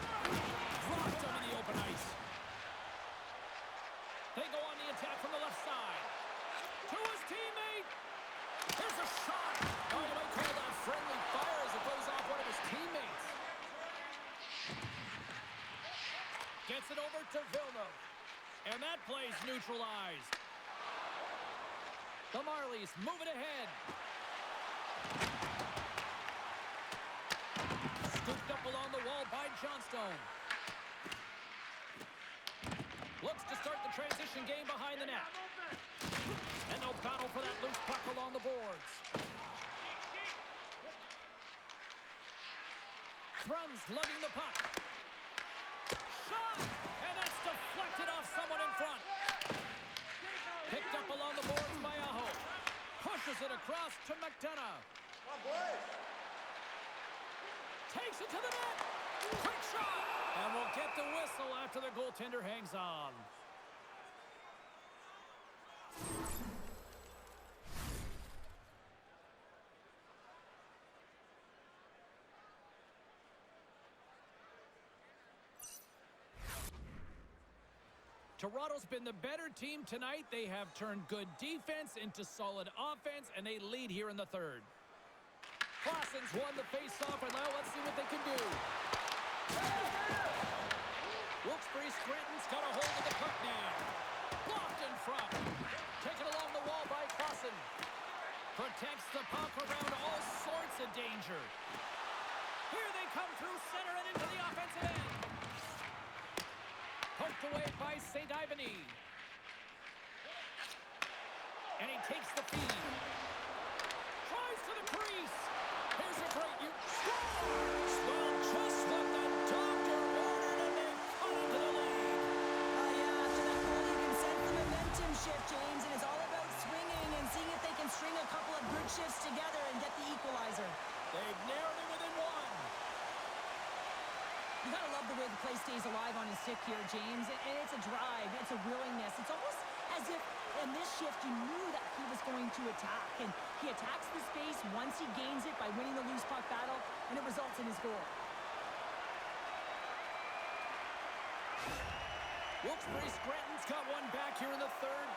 Dropped onto the open ice. They go on the attack from the left side. To his teammate. There's a shot. Oh, you might call that friendly fire as it goes off one of his teammates. Gets it over to Villeneuve. And that play's neutralized. The Marlies move it ahead. Scooped up along the wall by Johnstone. Looks to start the transition game behind the net. And no battle for that loose puck along the boards. Thrums lugging the puck. Shot! And that's deflected off someone in front. Picked up along the boards by Aho. Pushes it across to McDonough. Takes it to the net. Quick shot! And we'll get the whistle after the goaltender hangs on. Toronto's been the better team tonight. They have turned good defense into solid offense, and they lead here in the third. Claessen's won the face-off, and now let's see what they can do. Wilkes-Barre Scranton's got a hold of the puck now. Blocked in front. Taken along the wall by Claessen. Protects the puck around all sorts of danger. Here they come through center and into the offensive end. Poked away by St. Ivany. And he takes the feed. Tries to the crease. Here's a great scores! Well, just what the doctor ordered, and they cut into the lead. Yeah, after that goal, you can sense the momentum shift, James, and it's all about swinging and seeing if they can string a couple of good shifts together and get the equalizer. They've narrowed it within one. You gotta love the way the play stays alive on his stick here, James. And it's a drive, it's a willingness. It's almost as if in this shift you knew that he was going to attack. And he attacks the space once he gains it by winning the loose puck battle, and it results in his goal. Wilkes-Barre Scranton's got one back here in the third,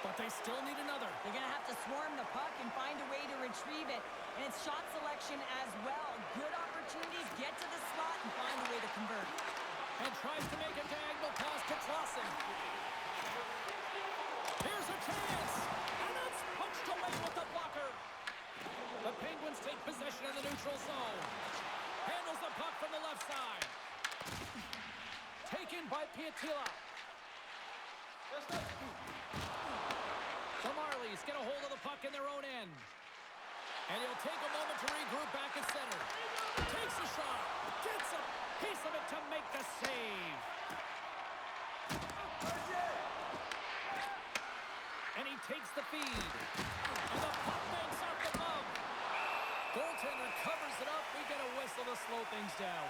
but they still need another. They're gonna have to swarm the puck and find a way to retrieve it. And it's shot selection as well. Good opportunities, get to the slot and find a way to convert. And tries to make a diagonal pass to Claessen. Here's a chance, and it's punched away with the blocker. The Penguins take possession in the neutral zone. Handles the puck from the left side. Taken by Piatila. The Marlies get a hold of the puck in their own end. And he'll take a moment to regroup back at center. Takes a shot. Gets a piece of it to make the save. And he takes the feed. And the puck banks off the glove. Goaltender covers it up. We get a whistle to slow things down.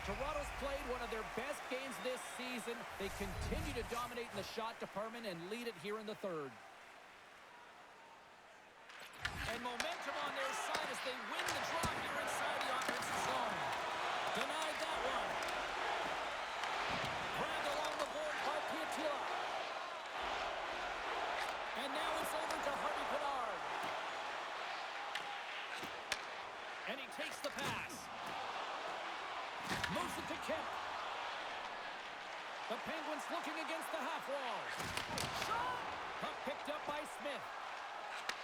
Toronto's played one of their best games this season. They continue to dominate in the shot department and lead it here in the third. And momentum on their side as they win the draw here inside the offensive zone. Denied that one. Grabbed along the board by Piatila. And now it's over to Harvey Pinard. And he takes the pass. Moves it to Kemp. The Penguins looking against the half wall. Shot! Puck picked up by Smith.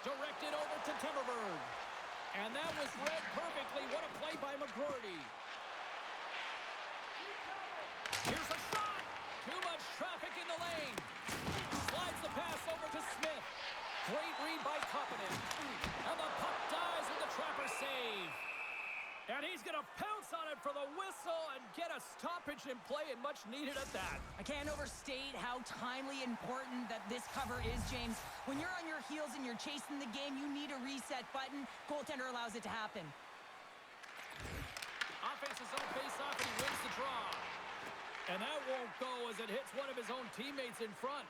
Directed over to Timberberg. And that was read perfectly. What a play by McGroarty. Here's a shot. Too much traffic in the lane. Slides the pass over to Smith. Great read by Koppinen. And the puck dies with the trapper save. And he's going to pounce on it for the whistle and get a stoppage in play, and much needed at that. I can't overstate how timely important that this cover is, James. When you're on your heels and you're chasing the game, you need a reset button. Goaltender allows it to happen. Offense's own face-off, and he wins the draw. And that won't go as it hits one of his own teammates in front.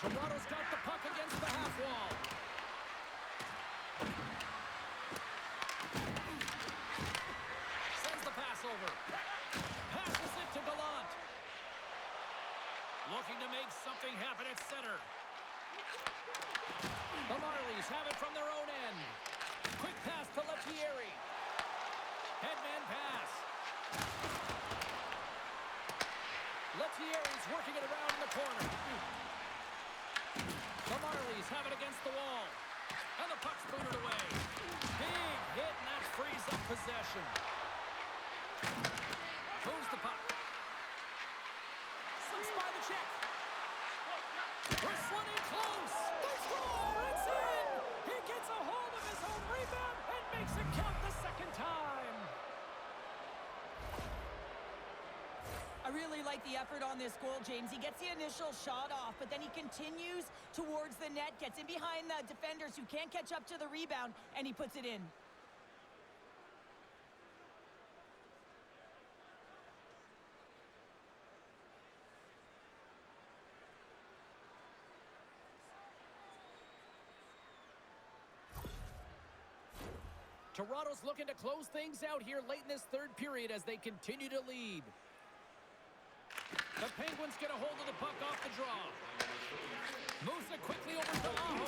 Toronto's got the puck against the half wall. Sends the pass over. Passes it to Gallant. Looking to make something happen at center. The Marlies have it from their own end. Quick pass to Lettieri. Headman pass. puck's booted away. Big hit, and that frees up possession. Moves the puck. Slips by the check. Bristling in close. They score! It's in! He gets a hold of his own rebound and makes it count the second time. I really like the effort on this goal, James. He gets the initial shot off, but then he continues towards the net, gets in behind the defenders who can't catch up to the rebound, and he puts it in. Toronto's looking to close things out here late in this third period as they continue to lead. The Penguins get a hold of the puck off the draw. Moves it quickly over to Aho.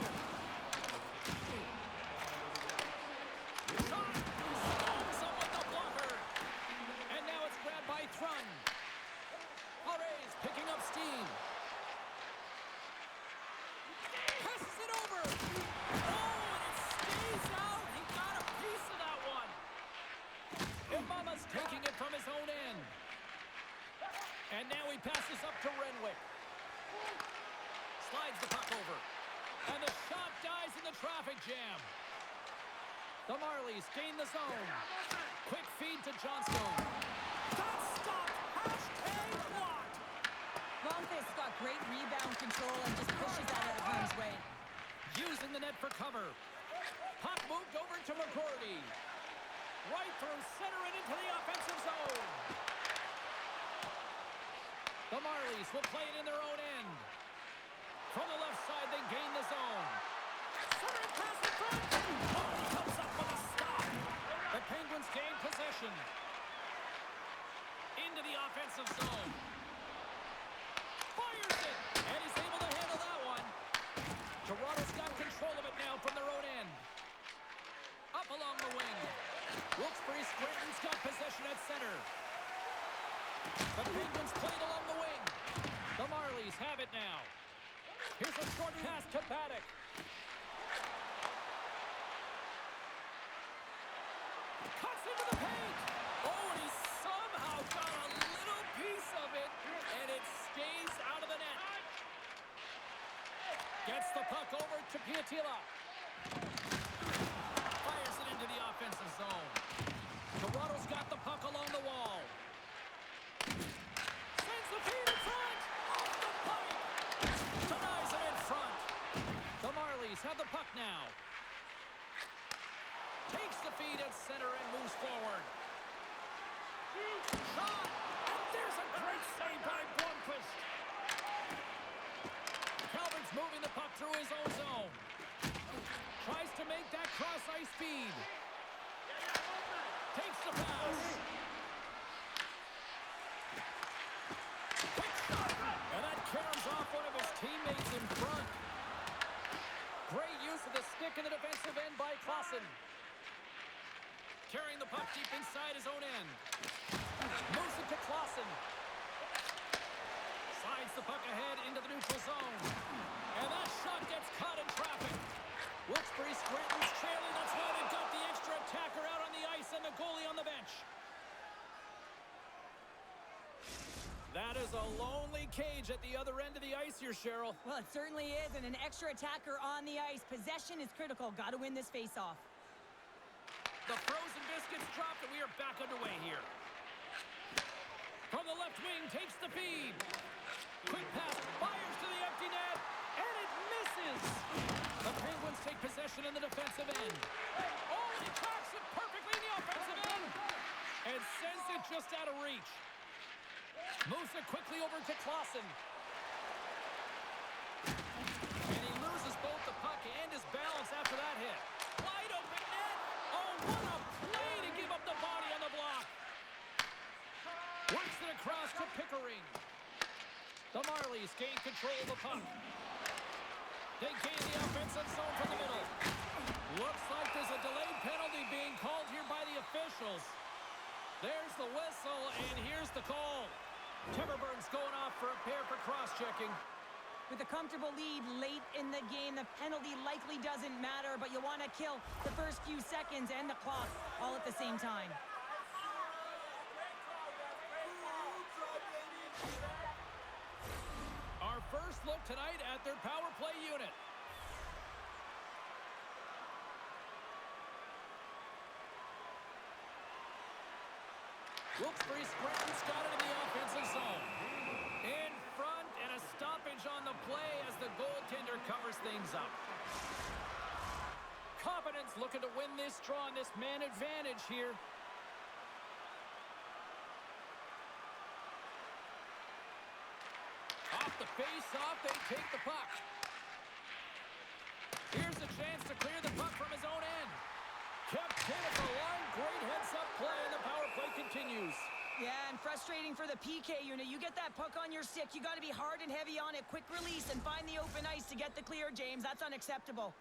Shot! Stomps up with the blocker. And now it's grabbed by Thrun. Marlies picking up steam. Passes it over. Oh, and it stays out. He got a piece of that one. And Mama's taking it from his own end. And now he passes up to Renwick. Slides the puck over. And the shot dies in the traffic jam. The Marlies gain the zone. Quick feed to Johnstone. That's stopped. Hashtag blocked. Longfist's got great rebound control and just pushes that out of harm's way. Using the net for cover. Puck moved over to McCourty. Right through center and into the offensive zone. The Marlies will play it in their own end. From the left side, they gain the zone. Center pass in front. Oh, he comes up with a stop. The Penguins gain possession. Into the offensive zone. Fires it. And he's able to handle that one. Toronto's got control of it now from their own end. Up along the wing. Wilkes-Barre Scranton's got possession at center. The Penguins played along the wing. The Marlies have it now. Here's a short pass to Paddock. Cuts into the paint. Oh, and he somehow got a little piece of it, and it stays out of the net. Gets the puck over to Piatila. Fires it into the offensive zone. Toronto's got the puck along the wall. Sends the feed in front. Off the pipe. Denies it in front. The Marlies have the puck now. Takes the feed at center and moves forward. Shot. And there's a great save by Blomqvist. Calvert's moving the puck through his own zone. Tries to make that cross-ice feed. Takes the pass. Quick shot. And that carries off one of his teammates in front. Great use of the stick in the defensive end by Clausen. Carrying the puck deep inside his own end. Moves it to Clausen. Slides the puck ahead into the neutral zone. And that shot gets caught in traffic. Wilkes-Barre Scranton's trailing. That's why they've got the extra attacker out on the ice and the goalie on the bench. That is a lonely cage at the other end of the ice here, Cheryl. Well, it certainly is, and an extra attacker on the ice. Possession is critical. Got to win this face-off. The frozen biscuits dropped, and we are back underway here. From the left wing, takes the feed. Quick pass, fires to the empty net, and it misses. The Penguins take possession in the defensive end. Oh, he tracks it perfectly in the offensive end. And sends it just out of reach. Moves it quickly over to Clausen. And he loses both the puck and his balance after that hit. Wide open net. Oh, what a play to give up the body on the block. Works it across to Pickering. The Marlies gain control of the puck. They gain the offensive zone from the middle. Looks like there's a delayed penalty being called here by the officials. There's the whistle, and here's the call. Timberburn's going off for a pair for cross-checking. With a comfortable lead late in the game, the penalty likely doesn't matter, but you want to kill the first few seconds and the clock all at the same time. Our first look tonight at their power play unit. Wilkes-Barre Scranton's got it in the offensive zone. In front, and a stoppage on the play as the goaltender covers things up. Confidence looking to win this draw on this man advantage here. Off the face-off, they take the puck. Here's a chance to clear the puck from his own end. Kept in at the line. Great heads-up play, and the power play continues. Yeah, and frustrating for the PK unit. You get that puck on your stick, you got to be hard and heavy on it. Quick release and find the open ice to get the clear, James. That's unacceptable.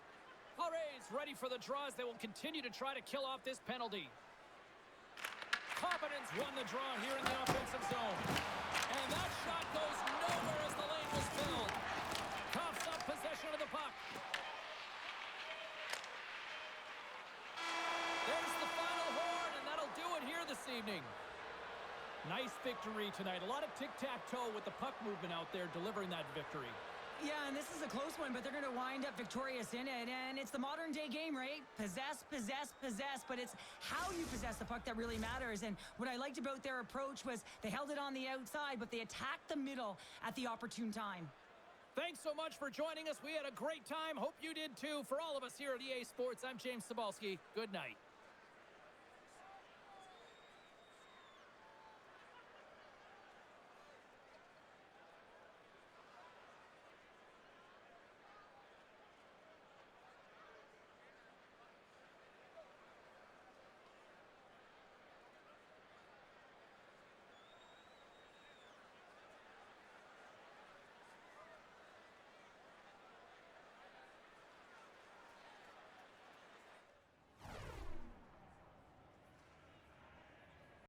Marlies ready for the draws. They will continue to try to kill off this penalty. Confidence won the draw here in the offensive zone. And that shot goes nowhere as the lane was filled. Coughs up possession of the puck. There's the final horn, and that'll do it here this evening. Nice victory tonight. A lot of tic-tac-toe with the puck movement out there delivering that victory. Yeah, and this is a close one, but they're going to wind up victorious in it. And it's the modern-day game, right? Possess, possess, possess. But it's how you possess the puck that really matters. And what I liked about their approach was they held it on the outside, but they attacked the middle at the opportune time. Thanks so much for joining us. We had a great time. Hope you did too. For all of us here at EA Sports, I'm James Cybulski. Good night.